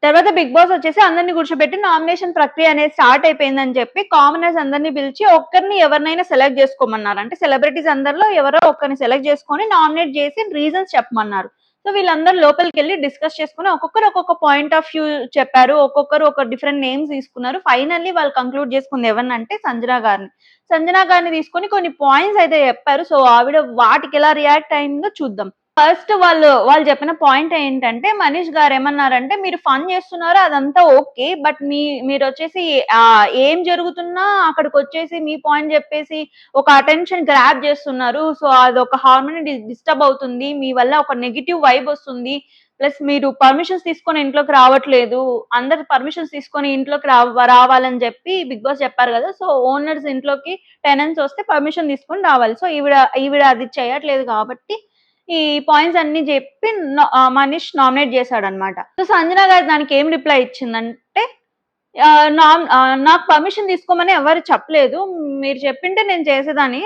తర్వాత బిగ్ బాస్ వచ్చేసి అందరినీ కూర్చోబెట్టి నామినేషన్ ప్రక్రియ అనేది స్టార్ట్ అయిపోయిందని చెప్పి కామనర్స్ అందరినీ పిలిచి ఒక్కరిని ఎవరినైనా సెలెక్ట్ చేసుకోమన్నారు. అంటే సెలబ్రిటీస్ అందరిలో ఎవరో ఒక్కరిని సెలెక్ట్ చేసుకొని నామినేట్ చేసి రీజన్స్ చెప్పమన్నారు. సో వీళ్ళందరూ లోపలికి వెళ్ళి డిస్కస్ చేసుకుని ఒక్కొక్కరు ఒక్కొక్క పాయింట్ ఆఫ్ వ్యూ చెప్పారు, ఒక్కొక్కరు ఒక డిఫరెంట్ నేమ్స్ తీసుకున్నారు. ఫైనల్లీ వాళ్ళు కంక్లూడ్ చేసుకుంది ఎవరినంటే సంజన గారిని తీసుకొని కొన్ని పాయింట్స్ అయితే చెప్పారు. సో ఆవిడ వాటికి ఎలా రియాక్ట్ అయిందో చూద్దాం. ఫస్ట్ వాళ్ళు చెప్పిన పాయింట్ ఏంటంటే, మనీష్ గారు ఏమన్నారంటే, మీరు ఫన్ చేస్తున్నారు అదంతా ఓకే, బట్ మీరు వచ్చేసి ఏం జరుగుతున్నా అక్కడికి వచ్చేసి మీ పాయింట్ చెప్పేసి ఒక అటెన్షన్ గ్రాబ్ చేస్తున్నారు. సో అదొక హార్మోని డిస్టర్బ్ అవుతుంది, మీ వల్ల ఒక నెగిటివ్ వైబ్ వస్తుంది. ప్లస్ మీరు పర్మిషన్స్ తీసుకొని ఇంట్లోకి రావట్లేదు, అందరు పర్మిషన్స్ తీసుకొని ఇంట్లోకి రావాలని చెప్పి బిగ్ బాస్ చెప్పారు కదా. సో ఓనర్స్ ఇంట్లోకి టెనెంట్స్ వస్తే పర్మిషన్ తీసుకొని రావాలి. సో ఈవిడ అది చేయట్లేదు కాబట్టి ఈ పాయింట్స్ అన్ని చెప్పి మనీష్ నామినేట్ చేశాడు అనమాట. సో సంజన గారు దానికి ఏం రిప్లై ఇచ్చిందంటే, నాకు పర్మిషన్ తీసుకోమని ఎవరు చెప్పలేదు. మీరు చెప్పింటే నేను చేసేదాన్ని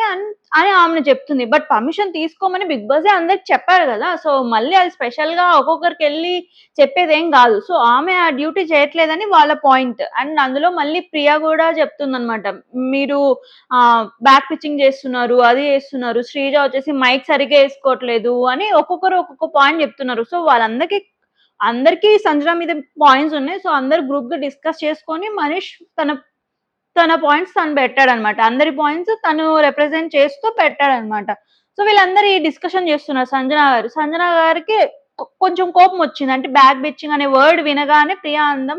అని ఆమె చెప్తుంది. బట్ పర్మిషన్ తీసుకోమని బిగ్ బాసే అందరికి చెప్పారు గదా! సో, మళ్ళీ అది స్పెషల్‌గా ఒక్కొక్కరికెళ్ళి చెప్పేదేం గాదు. సో, ఆమె ఆ డ్యూటీ చేయట్లేదని వాళ్ళ పాయింట్. అండ్ అందులో మళ్ళీ ప్రియా గూడా చెప్తుందనమాట. మీరు బ్యాక్ పిచ్చింగ్ చేస్తున్నారు, అది చేస్తున్నారు. శ్రీజ వచ్చేసి మైక్ సరిగ్గా ఏసుకోవట్లేదు అని ఒక్కొక్కరు ఒక్కొక్క పాయింట్ చెప్తున్నారు. సో, అందరికీ సంజన మీద పాయింట్స్ ఉన్నాయి. సో, అందరూ గ్రూప్‌గా డిస్కస్ చేసుకొని మనీష్ తన తన పాయింట్స్ తను పెట్టాడనమాట. అందరి పాయింట్స్ తను రిప్రజెంట్ చేస్తూ పెట్టాడనమాట. సో, వీళ్ళందరూ ఈ డిస్కషన్ చేస్తున్నారు సంజన గారు. సంజన గారికి కొంచెం కోపమొచ్చింది. అంటే బ్యాక్ బిచ్చింగ్ అనే వర్డ్ వినగానే ప్రియా అందం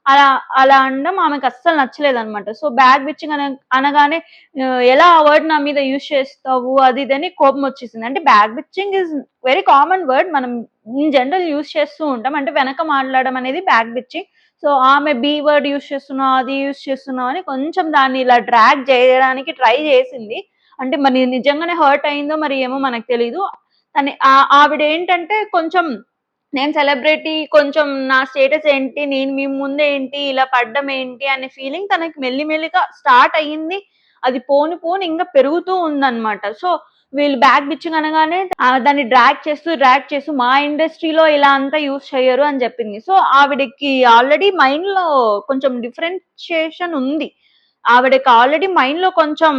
అలా అలా అనడం ఆమెకు అస్సలు నచ్చలేదనమాట. సో, బ్యాక్ బిచ్చింగ్ అనగానే ఎలా ఆ వర్డ్ నా మీద యూజ్ చేస్తావు అది ఇది అని కోపమొచ్చేసింది. అంటే back bitching is very common word. మనం ఇన్ జనరల్ యూజ్ చేస్తూ ఉంటాం. అంటే వెనక మాట్లాడడం అనేది బ్యాక్ బిచ్చింగ్. సో, ఆమె బి వర్డ్ యూజ్ చేస్తున్నావు, అది యూజ్ చేస్తున్నావు అని కొంచెం దాన్ని ఇలా డ్రాగ్ చేయడానికి ట్రై చేసింది. అంటే మరి నిజంగానే హర్ట్ అయిందో మరి ఏమో మనకు తెలీదు. కానీ ఆవిడేంటంటే కొంచెం నేను సెలబ్రిటీ, కొంచెం నా స్టేటస్ ఏంటి, నేను మీ ముందేంటి, ఇలా పడ్డం ఏంటి అనే ఫీలింగ్ తనకి మెల్లిమెల్లిగా స్టార్ట్ అయ్యింది. అది పోను పోను ఇంకా పెరుగుతూ ఉందన్నమాట. సో, వీళ్ళు బ్యాక్ బిచ్చింగ్ అనగానే దాన్ని డ్రాగ్ చేస్తూ మా ఇండస్ట్రీలో ఇలా అంతా యూజ్ చెయ్యరు అని చెప్పింది. సో, ఆవిడకి ఆల్రెడీ మైండ్‌లో కొంచెం డిఫరెన్షియేషన్ ఉంది. ఆవిడకి ఆల్రెడీ మైండ్‌లో కొంచెం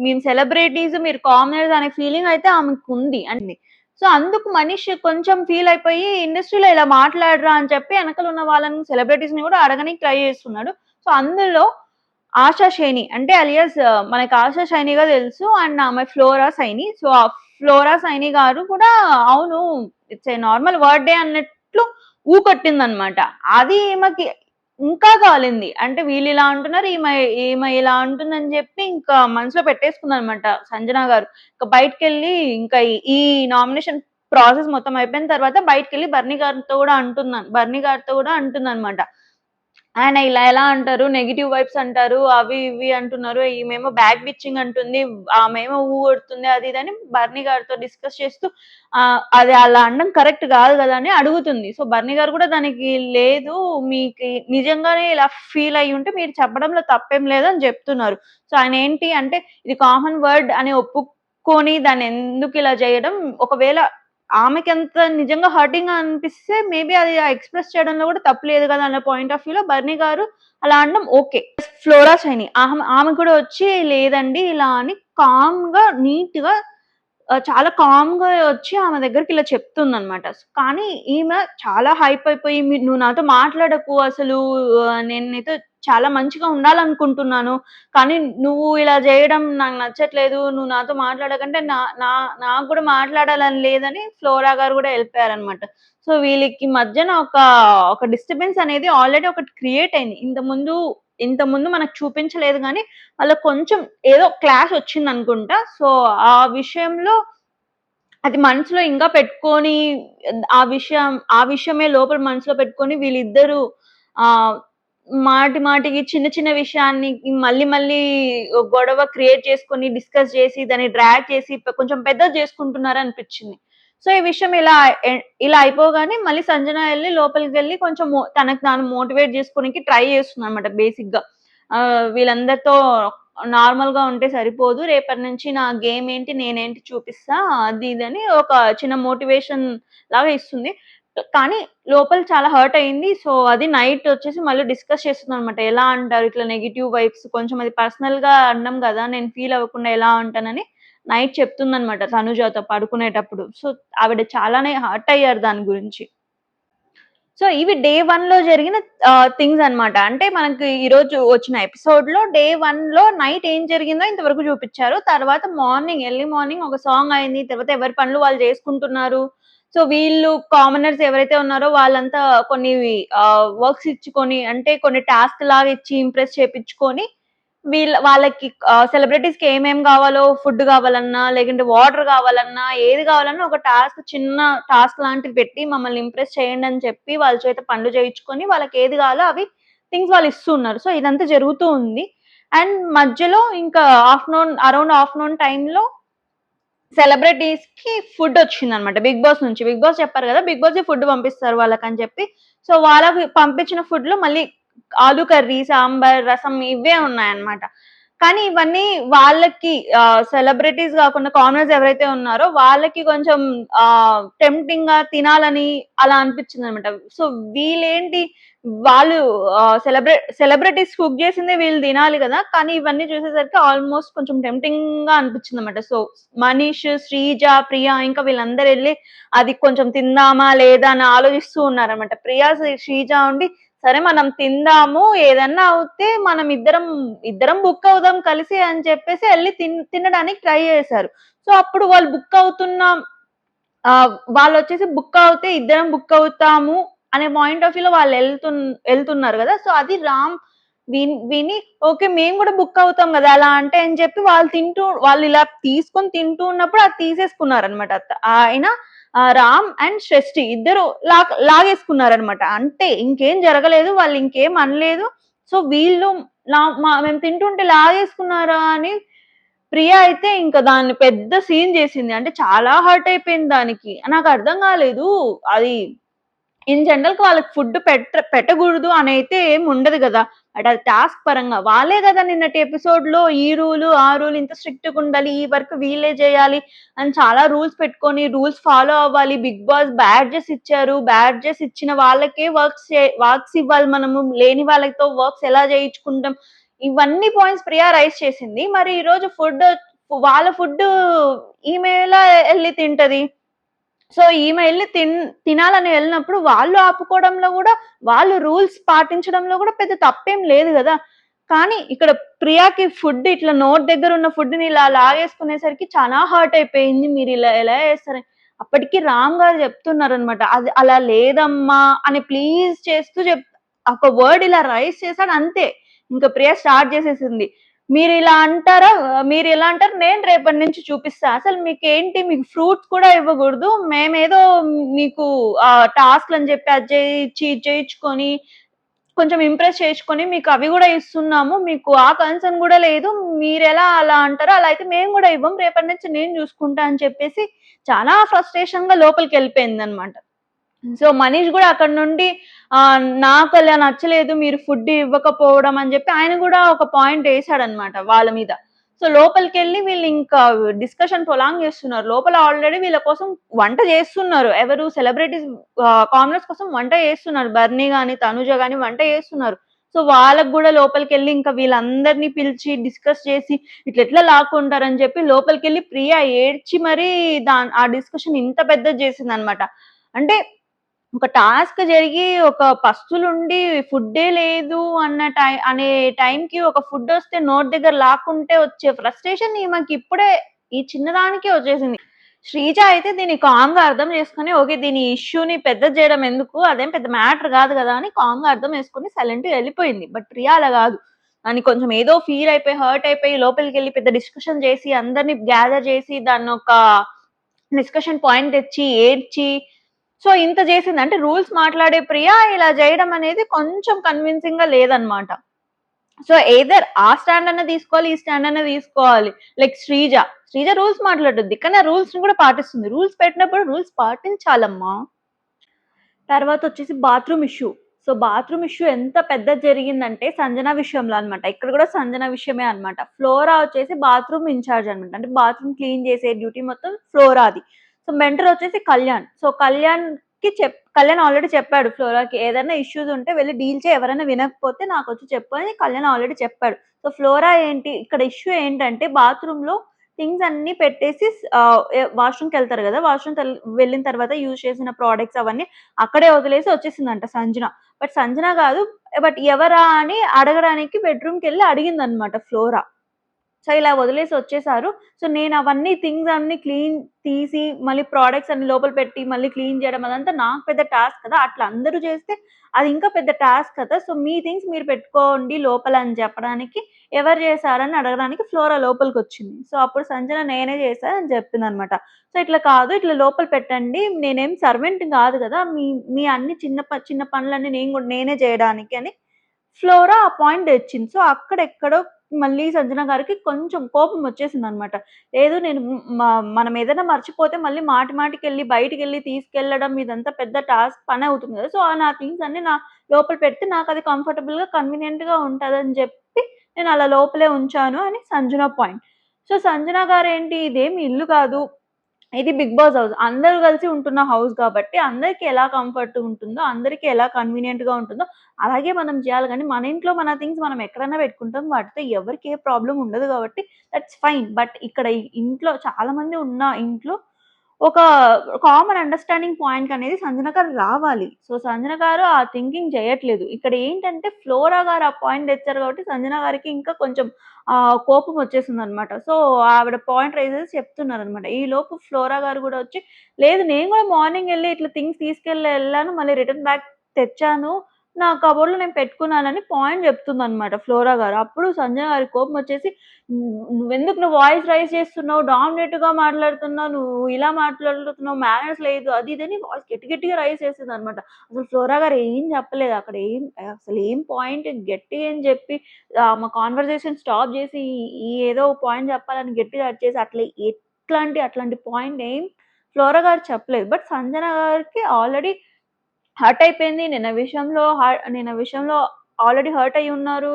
మేము సెలబ్రిటీస్, మీరు కామనర్స్ అనే ఫీలింగ్ అయితే ఆమెకుంది అండి. సో, అందుకు మనీష్ కొంచెం ఫీల్ అయిపోయి ఇండస్ట్రీలో ఇలా మాట్లాడరా అని చెప్పి వెనకాల ఉన్న వాళ్ళని సెలబ్రిటీస్‌ని కూడా అడగనీకి ట్రై చేస్తున్నాడు. సో, అందులో ఆశా షైని అంటే అలియాస్ మనకి ఆశా షైనిగా తెలుసు. అండ్ ఆమె ఫ్లోరా సైని. సో, ఆ ఫ్లోరా సైని గారు కూడా అవును, it's a normal word day అన్నట్లు ఊకొట్టిందనమాట. అది ఈమెకి ఇంకా కాలింది. అంటే వీళ్ళిలా అంటున్నారు, ఈమె ఇలా అంటుందని చెప్పి ఇంకా మనసులో పెట్టేసుకుందనమాట సంజన గారు. ఇంక బయటికెళ్ళి ఇంకా ఈ నామినేషన్ ప్రాసెస్ మొత్తం అయిపోయిన తర్వాత బయటికెళ్ళి బర్నీ గారితో కూడా అంటుందనమాట. ఆయన ఇలా ఎలా అంటారు, నెగెటివ్ వైబ్స్ అంటారు, అవి ఇవి అంటున్నారు. ఈమేమో బ్యాక్ బిచ్చింగ్ అంటుంది. ఆమేమో ఊగొడుతుంది అది ఇది అని బర్నీ గారితో డిస్కస్ చేస్తూ అది అలా అనడం కరెక్ట్ గాదు గదా! అని అడుగుతుంది. సో, బర్నీ గారు కూడా దానికి లేదు, మీకి నిజంగానే ఇలా ఫీల్ అయ్యుంటే మీరు చెప్పడంలో తప్పేం లేదు అని జెప్తున్నారు. సో, ఆయనేంటి అంటే ఇది కామన్ వర్డ్ అని ఒప్పుకొని దాన్నెందుకు ఇలా జేయడం, ఒకవేళ ఆమెకెంత నిజంగా హర్టింగ్‌గా అనిపిస్తే మేబీ అది ఎక్స్‌ప్రెస్ చేయడంలో కూడా తప్పు లేదు కదా! అన్న పాయింట్ ఆఫ్ వ్యూలో బర్నీ గారు అలా అనడం ఓకే. ఫ్లోరా షైని ఆమె కూడా వచ్చి లేదండి ఇలా అని కామ్‌గా, నీట్‌గా చాలా కామ్‌గా వచ్చి ఆమె దగ్గరికి ఇలా చెప్తుందనమాట. కానీ ఈమె చాలా హైప్ అయిపోయి "నువ్వు నాతో మాట్లాడకు అసలు, నేను నీతో చాలా మంచిగా ఉండాలనుకుంటున్నాను. కానీ నువ్వు ఇలా జేయడం నాకు నచ్చట్లేదు. నువ్వు నాతో మాట్లాడకంటే నా నా నాకు కూడా మాట్లాడాలని లేదని" ఫ్లోరా గారు కూడా ఎళ్ళిపోయారనమాట. సో, వీళ్ళకి మధ్యన ఒక డిస్టర్బెన్స్ అనేది ఆల్రెడీ ఒకటి క్రియేట్ అయింది. ఇంతకుముందు మనకు చూపించలేదు గానీ, వాళ్ళకి కొంచెం ఏదో క్లాష్ వచ్చిందనుకుంటా. సో, ఆ విషయంలో అది మనసులో ఇంకా పెట్టుకొని ఆ విషయమే లోపల మనసులో పెట్టుకొని వీళ్ళిద్దరూ ఆహ్, మాటి మాటికి చిన్న చిన్న విషయాన్ని మళ్ళీ గొడవ క్రియేట్ చేసుకొని, డిస్కస్ చేసి, దాన్ని డ్రాగ్ చేసి కొంచెం పెద్దది చేసుకుంటున్నారనిపిచ్చింది. సో, ఈ విషయం ఇలా అయిపోగానే మళ్ళీ సంజన ఎళ్లి లోపలికెళ్ళి కొంచెం తనకు తాను మోటివేట్ జేసుకోనికి ట్రై చేస్తుందనమాట బేసిక్‌గా. వీళ్ళందరితో నార్మల్‌గా ఉంటే సరిపోదు. రేపటి నుంచి నా గేమ్ ఏంటి, నేనేంటి చూపిస్తా అది ఇది అని ఒక చిన్న మోటివేషన్ లాగా ఇస్తుంది. కానీ లోపల చాలా హర్ట్ అయింది. సో, అది నైట్ వచ్చేసి మళ్ళీ డిస్కస్ చేస్తుందనమాట. ఎలా అంటారు ఇట్లా నెగెటివ్ వైబ్స్ కొంచెం అది పర్సనల్‌గా అన్నాం గదా! నేను ఫీల్ అవ్వకుండా ఎలా ఉంటానని నైట్ చెప్తుందనమాట తనుజతో పడుకునేటప్పుడు. సో, ఆవిడ చాలానే హర్ట్ అయ్యారు దాని గురించి. సో, ఇవి డే 1లో జరిగిన థింగ్స్ అన్నమాట. అంటే మనకి ఈరోజు వచ్చిన ఎపిసోడ్‌లో డే 1లో నైట్ ఏం జరిగిందో ఇంతవరకు చూపిచ్చారు. తర్వాత ఎర్లీ మార్నింగ్ ఒక సాంగ్ అయింది. తర్వాత ఎవరి పనులు వాళ్ళు చేసుకుంటున్నారు. సో, వీళ్ళు కామనర్స్ ఎవరైతే ఉన్నారో వాళ్ళంతా కొన్ని వర్క్స్ ఇచ్చుకొని అంటే కొన్ని టాస్క్ లాగా ఇచ్చి ఇంప్రెస్ చేపిచ్చుకొని వాళ్ళకి సెలబ్రిటీస్‌కి ఏమేం గావాలో ఫుడ్ గావాలన్నా, లేకుంటే వాటర్ గావాలన్నా, ఏది గావాలన్నా ఒక చిన్న టాస్క్ లాంటిది పెట్టి మమ్మల్ని ఇంప్రెస్ చేయండి అని చెప్పి వాళ్ళ చేత పనులు చేయించుకొని వాళ్ళకి ఏది గావాలో అవి థింగ్స్ వాళ్ళు ఇస్తూ ఉన్నారు. సో, ఇదంతా జరుగుతూ ఉంది. అండ్ మధ్యలో ఇంకా అరౌండ్ ఆఫ్టర్‌నూన్ టైమ్‌లో సెలబ్రిటీస్‌కి ఫుడ్ వచ్చిందన్నమాట బిగ్ బాస్ నుంచి. బిగ్ బాస్ చెప్పారు గదా! బిగ్ బాసే ఫుడ్ పంపిస్తారు వాళ్ళకని చెప్పి. సో, వాళ్ళకి పంపించిన ఫుడ్‌లో మళ్ళీ ఆలు కర్రీ, సాంబార్, రసం ఇవే ఉన్నాయన్నమాట. కానీ ఇవన్నీ వాళ్ళకి సెలబ్రిటీస్ గాకుండా కామనర్స్ ఎవరైతే ఉన్నారో వాళ్ళకి కొంచెం టెంప్టింగ్‌గా తినాలని అలా అనిపించిందనమాట. సో, వీళ్ళేంటి వాళ్ళు సెలబ్రిటీస్ కుక్ చేసిందే వీళ్ళు తినాలి గదా! కానీ ఇవన్నీ చూసేసరికి ఆల్‌మోస్ట్ కొంచెం టెంప్టింగ్‌గా అనిపించిందనమాట. సో, మనీష్, శ్రీజ, ప్రియా ఇంకా వీళ్ళందరూ ఎళ్లి అది కొంచెం తిందామా లేదా అని ఆలోచిస్తూ ఉన్నారనమాట. ప్రియా, శ్రీజ ఉండి సరే మనం తిందాము. ఏదన్నా అవుతే మనం ఇద్దరం బుక్ అవుదాం కలిసి అని చెప్పేసి ఎళ్లి తినడానికి ట్రై చేశారు. సో, అప్పుడు వాళ్ళు బుక్ అవుతున్న వాళ్ళొచ్చేసి బుక్ అవుతే ఇద్దరం బుక్ అవుతాము అనే పాయింట్ ఆఫ్ వ్యూలో వాళ్ళు ఎళ్తున్నారు గదా! సో, అది రామ్ విని ఓకే. మేము గూడా బుక్ అవుతాం గదా! అలా అంటే అని చెప్పి వాళ్ళు ఇలా తీసుకొని తింటూ ఉన్నప్పుడు అది తీసేసుకున్నారనమాట. ఆయన రామ్ అండ్ షష్ఠి ఇద్దరు లాగేసుకున్నారనమాట. అంటే ఇంకేం జరగలేదు. వాళ్ళు ఇంకేం అనలేదు. సో, వీళ్ళు మేము తింటుంటే లాగేసుకున్నారా అని ప్రియా అయితే ఇంక దాన్ని పెద్ద సీన్ చేసింది. అంటే చాలా హర్ట్ అయిపోయింది దానికి. నాకర్థం కాలేదు. అది ఇన్ జనరల్‌గా వాళ్ళకి ఫుడ్ పెట్టకూడదు అనైతే ఏమి ఉండదు గదా! బట్ అది టాస్క్ పరంగా. వాళ్ళే గదా నిన్నటి ఎపిసోడ్‌లో ఈ రూలు, ఆ రూల్ ఇంత స్ట్రిక్ట్‌గా ఉండాలి. ఈ వర్క్ వీళ్ళే జేయాలి అని చాలా రూల్స్ పెట్టుకొని రూల్స్ ఫాలో అవ్వాలి. బిగ్ బాస్ బ్యాడ్జెస్ ఇచ్చారు. బ్యాడ్జెస్ ఇచ్చిన వాళ్ళకే వర్క్స్ ఇవ్వాలి మనము. లేని వాళ్ళతో వర్క్స్ ఎలా చేయించుకుంటాం. ఇవన్నీ పాయింట్స్ ప్రియా రైజ్ చేసింది. మరి ఈరోజు వాళ్ళ ఫుడ్డు ఈమె ఎలా ఎళ్లి తింటది? సో, ఈమె ఎళ్లి తినాలని ఎళ్ళినప్పుడు వాళ్ళు ఆపుకోవడంలో గూడా, వాళ్ళు రూల్స్ పాటించడంలో గూడా పెద్ద తప్పేం లేదు గదా! కానీ ఇక్కడ ప్రియాకి ఫుడ్ ఇట్లా నోటి దగ్గరున్న ఫుడ్‌ని ఇలా లాగేసుకునేసరికి చాలా హర్ట్ అయిపోయింది. మీరిలా ఎలా చేస్తారని. అప్పటికి రామ్ గారు చెప్తున్నారనమాట. అది అలా లేదమ్మా అని ప్లీజ్ చేస్తూ ఒక వర్డ్ ఇలా రైజ్ చేసాడు అంతే. ఇంక ప్రియ స్టార్ట్ చేసేసింది. మీరిలా అంటారు నేను రేపటి నుంచి చూపిస్తా. అసలు మీకేంటి మీకు ఫ్రూట్స్ కూడా ఇవ్వకూడదు. మేమేదో మీకు టాస్క్‌లని చెప్పి అది చేయించి, ఇది చేయించుకొని కొంచెం ఇంప్రెస్ చేసుకొని మీకు అవి గూడా ఇస్తున్నాము. మీకు ఆ కన్సర్న్ గూడా లేదు. మీరెలా అలా అంటారో అలా అయితే మేము గూడా ఇవ్వం. రేపటి నుంచి నేను చూసుకుంటా అని చెప్పేసి చాలా ఫ్రస్ట్రేషన్‌గా లోపలికెళ్ళిపోయిందనమాట. సో, మనీష్ గూడా అక్కడి నుండి నాకలా నచ్చలేదు మీరు ఫుడ్ ఇవ్వకపోవడం అని జెప్పి ఆయన గూడా ఒక పాయింట్ ఏసాడనమాట వాళ్ళ మీద. సో, లోపలికెళ్ళి వీళ్ళింకా డిస్కషన్ ప్రొలాంగ్ జేస్తున్నారు. లోపల ఆల్రెడీ వీళ్ళ కోసం వంట జేస్తున్నారు. ఎవరు సెలబ్రిటీస్ కామనర్స్ కోసం వంట జేస్తున్నారు. బర్నీ గాని, తనుజ గాని వంట జేస్తున్నారు. సో, వాళ్ళకి గూడా లోపలికెళ్ళి ఇంకా వీళ్ళందరిని పిలిచి డిస్కస్ చేసి ఇట్లెట్లా లాక్కుంటారని జెప్పి లోపలికెళ్ళి ప్రియ ఏడ్చి మరీ ఆ డిస్కషన్ ఇంత పెద్దది జేసిందనమాట. అంటే ఒక టాస్క్ జరిగి ఒక పస్తులుండి ఫుడ్డే లేదు అనే టైంకి ఒక ఫుడొస్తే నోటి దగ్గర లాక్కుంటే వచ్చే ఫ్రస్ట్రేషన్ ఈమెకిప్పుడే ఈ చిన్నదానికే వచ్చేసింది. శ్రీజ అయితే దీన్ని కామ్‌గా అర్థం చేసుకొని ఓకే. దీని ఇష్యూని పెద్దది చేయడం ఎందుకు? అదేం పెద్ద మ్యాటర్ గాదు గదా! అని కామ్‌గా అర్థం చేసుకొని సైలెంట్‌గా ఎళ్ళిపోయింది. బట్ ప్రియ అలా గాదు. దాన్ని కొంచెం ఏదో ఫీల్ అయిపోయి, హర్ట్ అయిపోయి లోపలికెళ్ళి పెద్ద డిస్కషన్ చేసి అందరిని గ్యాదర్ చేసి దాన్నొక డిస్కషన్ పాయింట్ తెచ్చి, ఏడ్చి సో, ఇంత జేసింది. అంటే రూల్స్ మాట్లాడే ప్రియ ఇలా జేయడం అనేది కొంచెం కన్విన్సింగ్‌గా లేదనమాట. సో, ఎయిదర్ ఆ స్టాండ్ అన్నా తీసుకోవాలి, ఈ స్టాండ్ అన్నా తీసుకోవాలి. లైక్ శ్రీజ రూల్స్ మాట్లాడుద్ది. కానీ ఆ రూల్స్‌ని కూడా పాటిస్తుంది. రూల్స్ పెట్టినప్పుడు రూల్స్ పాటించాలమ్మా. తర్వాతొచ్చేసి bathroom issue. So, bathroom issue ఎంత పెద్దది జరిగిందంటే సంజన విషయంలో అనమాట. ఇక్కడ కూడా సంజన విషయమే అనమాట. ఫ్లోరా వచ్చేసి బాత్రూమ్ ఇన్‌చార్జ్ అనమాట. అంటే బాత్రూమ్ క్లీన్ చేసే డ్యూటీ మొత్తం ఫ్లోరాది. సో, మెంటర్ వచ్చేసి కళ్యాణ్. సో, కళ్యాణ్ ఆల్రెడీ చెప్పాడు ఫ్లోరాకి ఏదైనా ఇష్యూస్ ఉంటే వెళ్లి డీల్ చేయి. ఎవరైనా వినకపోతే నాకొచ్చి చెప్పు అని కళ్యాణ్ ఆల్రెడీ చెప్పాడు. సో, ఫ్లోరా ఇక్కడ ఇష్యూ ఏంటంటే బాత్రూమ్‌లో థింగ్స్ అన్నీ పెట్టేసి వాష్‌రూమ్‌కెళ్తారు గదా! వెళ్ళిన తర్వాత యూజ్ చేసిన ప్రొడక్ట్స్ అవన్నీ అక్కడే వదిలేసి వచ్చేసిందంట సంజన. బట్ సంజన గాదు. బట్ ఎవరా అని అడగడానికి బెడ్‌రూమ్‌కెళ్ళి అడిగిందనమాట ఫ్లోరా. సో, ఇలా వదిలేసి వచ్చేసారు. సో, నేనవన్నీ థింగ్స్ అన్నీ తీసి మళ్ళీ ప్రొడక్ట్స్ అన్ని లోపల పెట్టి మళ్ళీ క్లీన్ చేయడం అదంతా నాకు పెద్ద టాస్క్ కదా! అట్లా అందరూ చేస్తే అది ఇంకా పెద్ద టాస్క్ కదా! సో, మీ థింగ్స్ మీరు పెట్టుకోండి లోపల అని చెప్పడానికి ఎవరు చేశారని అడగడానికి ఫ్లోరా లోపలికొచ్చింది. సో, అప్పుడు సంజన నేనే చేశా అని చెప్పిందనమాట. సో, ఇట్లా కాదు ఇట్లా లోపల పెట్టండి. నేనేం సర్వెంట్ కాదు కదా! మీ మీ అన్ని చిన్న పనులన్నీ నేనే చేయడానికి అని ఫ్లోరా ఆ పాయింట్ తెచ్చింది. సో, అక్కడెక్కడో మళ్ళీ సంజన గారికి కొంచెం కోపం వచ్చేసిందనమాట. లేదు నేను మనం ఏదైనా మర్చిపోతే మళ్ళీ మాటి మాటికెళ్ళి బయటికెళ్ళి తీసుకెళ్ళడం ఇదంతా పెద్ద టాస్క్ పనవుతుంది కదా! సో, నా థింగ్స్ అన్నీ లోపల పెడితే నాకది కంఫర్టబుల్‌గా, కన్వీనియంట్‌గా ఉంటదని జెప్పి నేను అలా లోపలే ఉంచాను అని సంజన పాయింట్. సో, సంజన గారేంటి ఇదేమి ఇల్లు కాదు. ఇది 'బిగ్ బాస్' హౌస్. అందరూ కలిసి ఉంటున్న హౌస్ కాబట్టి అందరికి ఎలా కంఫర్ట్ ఉంటుందో, అందరికి ఎలా కన్వీనియంట్‌గా ఉంటుందో అలాగే మనం చేయాలి గానీ, మన ఇంట్లో మన థింగ్స్ మనం ఎక్కడైనా పెట్టుకుంటాం. వాటితో ఎవరికీ ఏ ప్రాబ్లమ్ ఉండదు కాబట్టి దట్స్ ఫైన్. బట్ ఇక్కడ ఈ ఇంట్లో చాలా మంది ఉన్న ఇంట్లో ఒక కామన్ అండర్‌స్టాండింగ్ పాయింట్‌కనేది సంజన గారు రావాలి. సో, సంజన గారు ఆ థింకింగ్ చేయట్లేదు. ఇక్కడ ఏంటంటే ఫ్లోరా గారు ఆ పాయింట్ తెచ్చారు కాబట్టి సంజన గారికి ఇంకా కొంచెం కోపం వచ్చేసిందనమాట. సో, ఆవిడ పాయింట్ రైజ్ చేసి చెప్తున్నారనమాట. ఈలోపు ఫ్లోరా గారు గూడా వచ్చి, లేదు నేను గూడా మార్నింగ్ ఎళ్లి ఇట్లా థింగ్స్ ఎళ్ళాను. మళ్ళీ రిటర్న్ బ్యాక్ తెచ్చాను. నా కబోర్డ్‌లో నేను పెట్టుకున్నానని పాయింట్ చెప్తుందనమాట ఫ్లోరా గారు. అప్పుడు సంజన గారికి కోపమొచ్చేసి నువ్వు వాయిస్ రైజ్ చేస్తున్నావు, డామినేట్‌గా మాట్లాడుతున్నావు, నువ్వు ఇలా మాట్లాడుతున్నావు, మేనర్స్ లేదు అది ఇది అని వాయిస్ గట్టి గట్టిగా రైజ్ చేసిందనమాట. అసలు ఫ్లోరా గారు ఏం చెప్పలేదు. అక్కడ అసలేం పాయింట్ గట్టిగా ఏం చెప్పి మా కన్వర్జేషన్ స్టాప్ చేసి ఈ ఏదో పాయింట్ చెప్పాలని గట్టిగా అరిచేసి అట్లాంటి పాయింట్ ఏం ఫ్లోరా గారు చెప్పలేదు. బట్ సంజన గారికి ఆల్రెడీ హర్ట్ అయిపోయింది. నిన్న విషయంలో ఆల్రెడీ హర్ట్ అయ్యి ఉన్నారు.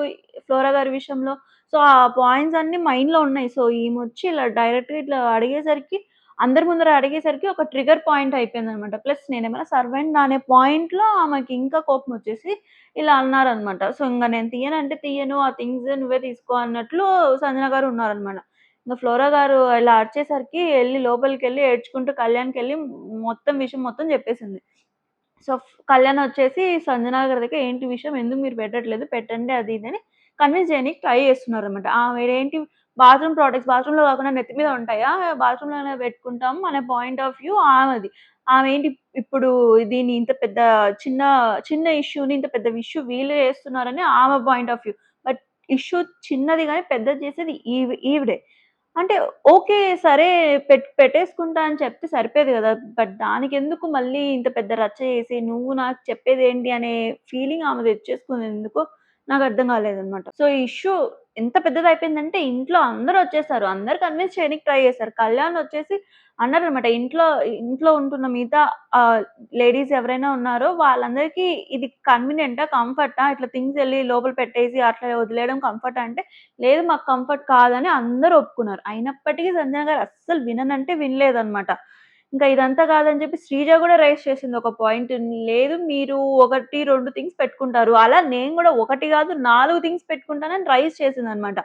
ఫ్లోరా గారి విషయంలో. సో, ఆ పాయింట్స్ అన్నీ మైండ్‌లో ఉన్నాయి. సో, ఈమొచ్చి ఇలా డైరెక్ట్‌గా ఇట్లా అడిగేసరికి అందరి ముందర అడిగేసరికి ఒక ట్రిగ్గర్ పాయింట్ అయిపోయిందనమాట. ప్లస్ నేనేమైనా సర్వెంట్‌నా అనే పాయింట్‌లో ఆమెకి ఇంకా కోపమొచ్చేసి ఇలా అన్నారనమాట. సో, ఇంగ నేను తీయనంటే తీయను. ఆ థింగ్స్ నువ్వే తీసుకో అన్నట్లు సంజన గారు ఉన్నారనమాట. ఇంగ ఫ్లోరా గారు ఇలా అరిచేసరికి లోపలికెళ్ళి ఏడ్చుకుంటూ కళ్యాణ్‌కెళ్ళి విషయం మొత్తం చెప్పేసింది. సో, కళ్యాణొచ్చేసి సంజన గారి దగ్గర ఏంటి విషయం? ఎందుకు మీరు పెట్టట్లేదు? పెట్టండి అది ఇది అని కన్విన్స్ చేయనీకి ట్రై చేస్తున్నారనమాట. ఆవిడేంటి బాత్రూమ్‌లో కాకుండా నెత్తి మీద ఉంటాయా? బాత్రూమ్‌లోనే పెట్టుకుంటాం అనే పాయింట్ ఆఫ్ వ్యూ ఆమెది. ఆమేంటి ఇప్పుడు దీన్ని ఇంత పెద్ద చిన్న, చిన్న ఇష్యూని ఇంత పెద్ద ఇష్యూ వీళ్ళే చేస్తున్నారని ఆమె point of view. But issue చిన్నది గాని పెద్దది చేసేది ఈవిడే. అంటే ఓకే. సరే పెట్టేసుకుంటా అని చెప్తే సరిపోయేది గదా! బట్ దానికెందుకు మళ్ళీ ఇంత పెద్ద రచ్చ చేసి, నువ్వు నాకు చెప్పేదేంటి అనే ఫీలింగ్ ఆమె తెచ్చేసుకుందెందుకో నాకర్థం కాలేదనమాట. సో, ఈ ఇష్యూ ఎంత పెద్దదయిపోయిందంటే ఇంట్లో అందరొచ్చేసారు. అందరూ కన్విన్స్ చేయనీకి ట్రై చేశారు. కళ్యాణ్ వచ్చేసి అన్నారనమాట. ఇంట్లో ఇంట్లో ఉంటున్న మిగతా లేడీస్ ఎవరైనా ఉన్నారో వాళ్ళందరికీ ఇది కన్వీనియంటా? కంఫర్టా? ఇట్లా థింగ్స్ ఎళ్లి లోపల పెట్టేసి అట్లా వదిలేయడం కంఫర్టా అంటే లేదు మాకు కంఫర్ట్ కాదని అందరూ ఒప్పుకున్నారు. అయినప్పటికీ సంజన గారు అస్సలు విననంటే వినలేదనమాట. ఇంకా ఇదంతా కాదని చెప్పి శ్రీజ గూడా రైజ్ చేసింది ఒక పాయింట్. లేదు మీరు 1, 2 థింగ్స్ పెట్టుకుంటారు. అలా నేను గూడా 1 గాదు 4 థింగ్స్ పెట్టుకుంటానని రైజ్ చేసిందనమాట.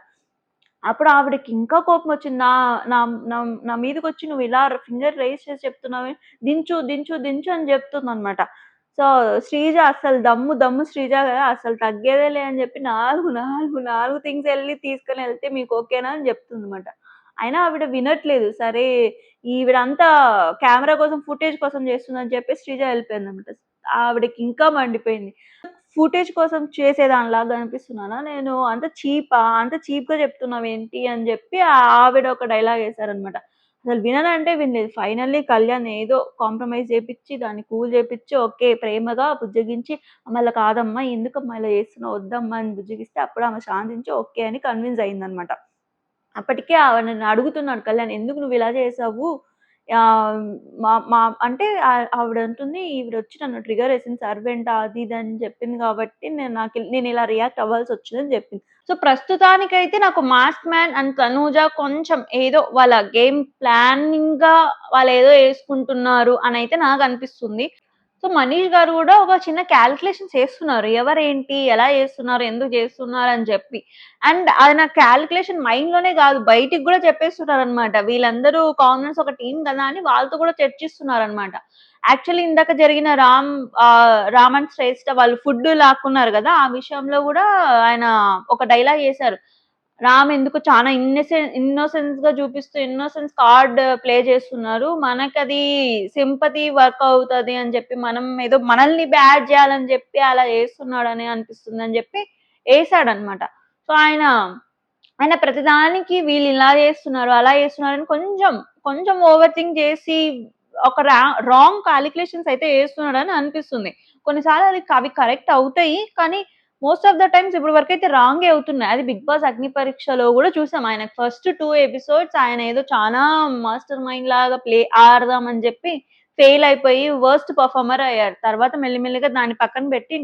అప్పుడు ఆవిడకి ఇంకా కోపమొచ్చింది. నా నా నా నా మీదకొచ్చి నువ్విలా ఫింగర్ రైజ్ చేసి చెప్తున్నావే, దించు అని జెప్తుందనమాట. సో, శ్రీజ అస్సలు దమ్ము శ్రీజ గదా! అసలు తగ్గేదేలే అని జెప్పి 4 థింగ్స్ తీసుకొనెళ్తే మీకు ఓకేనా అని జెప్తుందనమాట. అయినా ఆవిడ వినట్లేదు. సరే ఈవిడంతా కెమెరా కోసం, ఫుటేజ్ కోసం జేస్తుందని చెప్పేసి శ్రీజ ఎళ్ళిపోయిందనమాట. ఆవిడకి ఇంకా మండిపోయింది. ఫుటేజ్ కోసం చేసేదానిలాగా అనిపిస్తున్నానా నేను? అంత చీప్‌గా చెప్తున్నావేంటి అని జెప్పి ఆవిడ ఒక డైలాగ్ ఏసారనమాట. అసలు విననంటే వినలేదు. ఫైనల్లీ కళ్యాణ్ ఏదో కాంప్రమైజ్ చేపిచ్చి, దాన్ని కూల్ చేపిచ్చి, ఓకే. ప్రేమగా బుజ్జగించి, మళ్ళా కాదమ్మా ఎందుకమ్మా ఇలా చేస్తున్నావు? వద్దమ్మా అని బుజ్జగిస్తే అప్పుడు ఆమె శాంతించి ఓకే అని కన్విన్స్ అయిందనమాట. అప్పటికే నన్ను అడుగుతున్నాడు కళ్యాణ్. "ఎందుకు నువ్విలా చేసావు?" ఆహ్, మా మా అంటే ఆవిడంటుంది, "ఈవిడొచ్చి నన్ను ట్రిగ్గర్ చేసింది సర్వెంటా అది ఇది అని చెప్పింది కాబట్టి నేనిలా రియాక్ట్ అవ్వాల్సొచ్చిందని" చెప్పింది. సో, ప్రస్తుతానికైతే నాకు మాస్క్ మ్యాన్ అండ్ తనూజ కొంచెం ఏదో వాళ్ళ గేమ్ ప్లానింగ్‌గా వాళ్ళేదో యేసుకుంటున్నారు అనైతే నాకనిపిస్తుంది. సో, మనీష్ గారు గూడా ఒక చిన్న కాలిక్యులేషన్స్ ఏస్తున్నారు. ఎవరేంటి, ఎలా జేస్తున్నారు, ఎందుకు జేస్తున్నారని జెప్పి. అండ్ ఆయన కాలిక్యులేషన్ మైండ్‌లోనే గాదు, బయటికి గూడా చెప్పేస్తున్నారనమాట. వీళ్ళందరూ కామనర్స్ ఒక టీమ్ గదా! అని వాళ్ళతో గూడా చర్చిస్తున్నారనమాట. యాక్చువల్లీ ఇందాక జరిగిన రామ్ అండ్ శ్రేష్ఠ వాళ్ళు ఫుడ్ లాక్కున్నారు గదా! ఆ విషయంలో గూడా ఆయన ఒక డైలాగ్ యేసారు. రామ్ ఎందుకో చాలా ఇన్నోసెన్స్‌గా చూపిస్తూ ఇన్నోసెన్స్ కార్డ్ ప్లే చేస్తున్నారు. మనకది సింపతి వర్క్ అవుతది అని చెప్పి మనం ఏదో మనల్ని బ్యాడ్ చేయాలని చెప్పి అలా చేస్తున్నాడని అనిపిస్తుందని చెప్పి ఏసాడనమాట. సో, ఆయన ప్రతిదానికి వీళ్ళు ఇలా చేస్తున్నారు, అలా చేస్తున్నారని కొంచెం ఓవర్ థింక్ చేసి ఒక రాంగ్ కాలిక్యులేషన్స్ అయితే ఏస్తున్నాడని అనిపిస్తుంది. కొన్నిసార్లు అవి కరెక్ట్ అవుతాయి. కానీ మోస్ట్ ఆఫ్ ద టైమ్స్ ఇప్పుడు వరకైతే రాంగే అవుతున్నాయి. అది 'బిగ్ బాస్ అగ్ని పరీక్షలో' గూడా చూసాం. ఆయనకు ఫస్ట్ 2 ఎపిసోడ్స్ ఆయన ఏదో చాలా మాస్టర్ మైండ్ లాగా ఆడదామని జెప్పి ఫెయిల్ అయిపోయి వర్స్ట్ పెర్ఫార్మర్ అయ్యాడు. తర్వాత మెల్లిమెల్లిగా దాన్ని పక్కన పెట్టి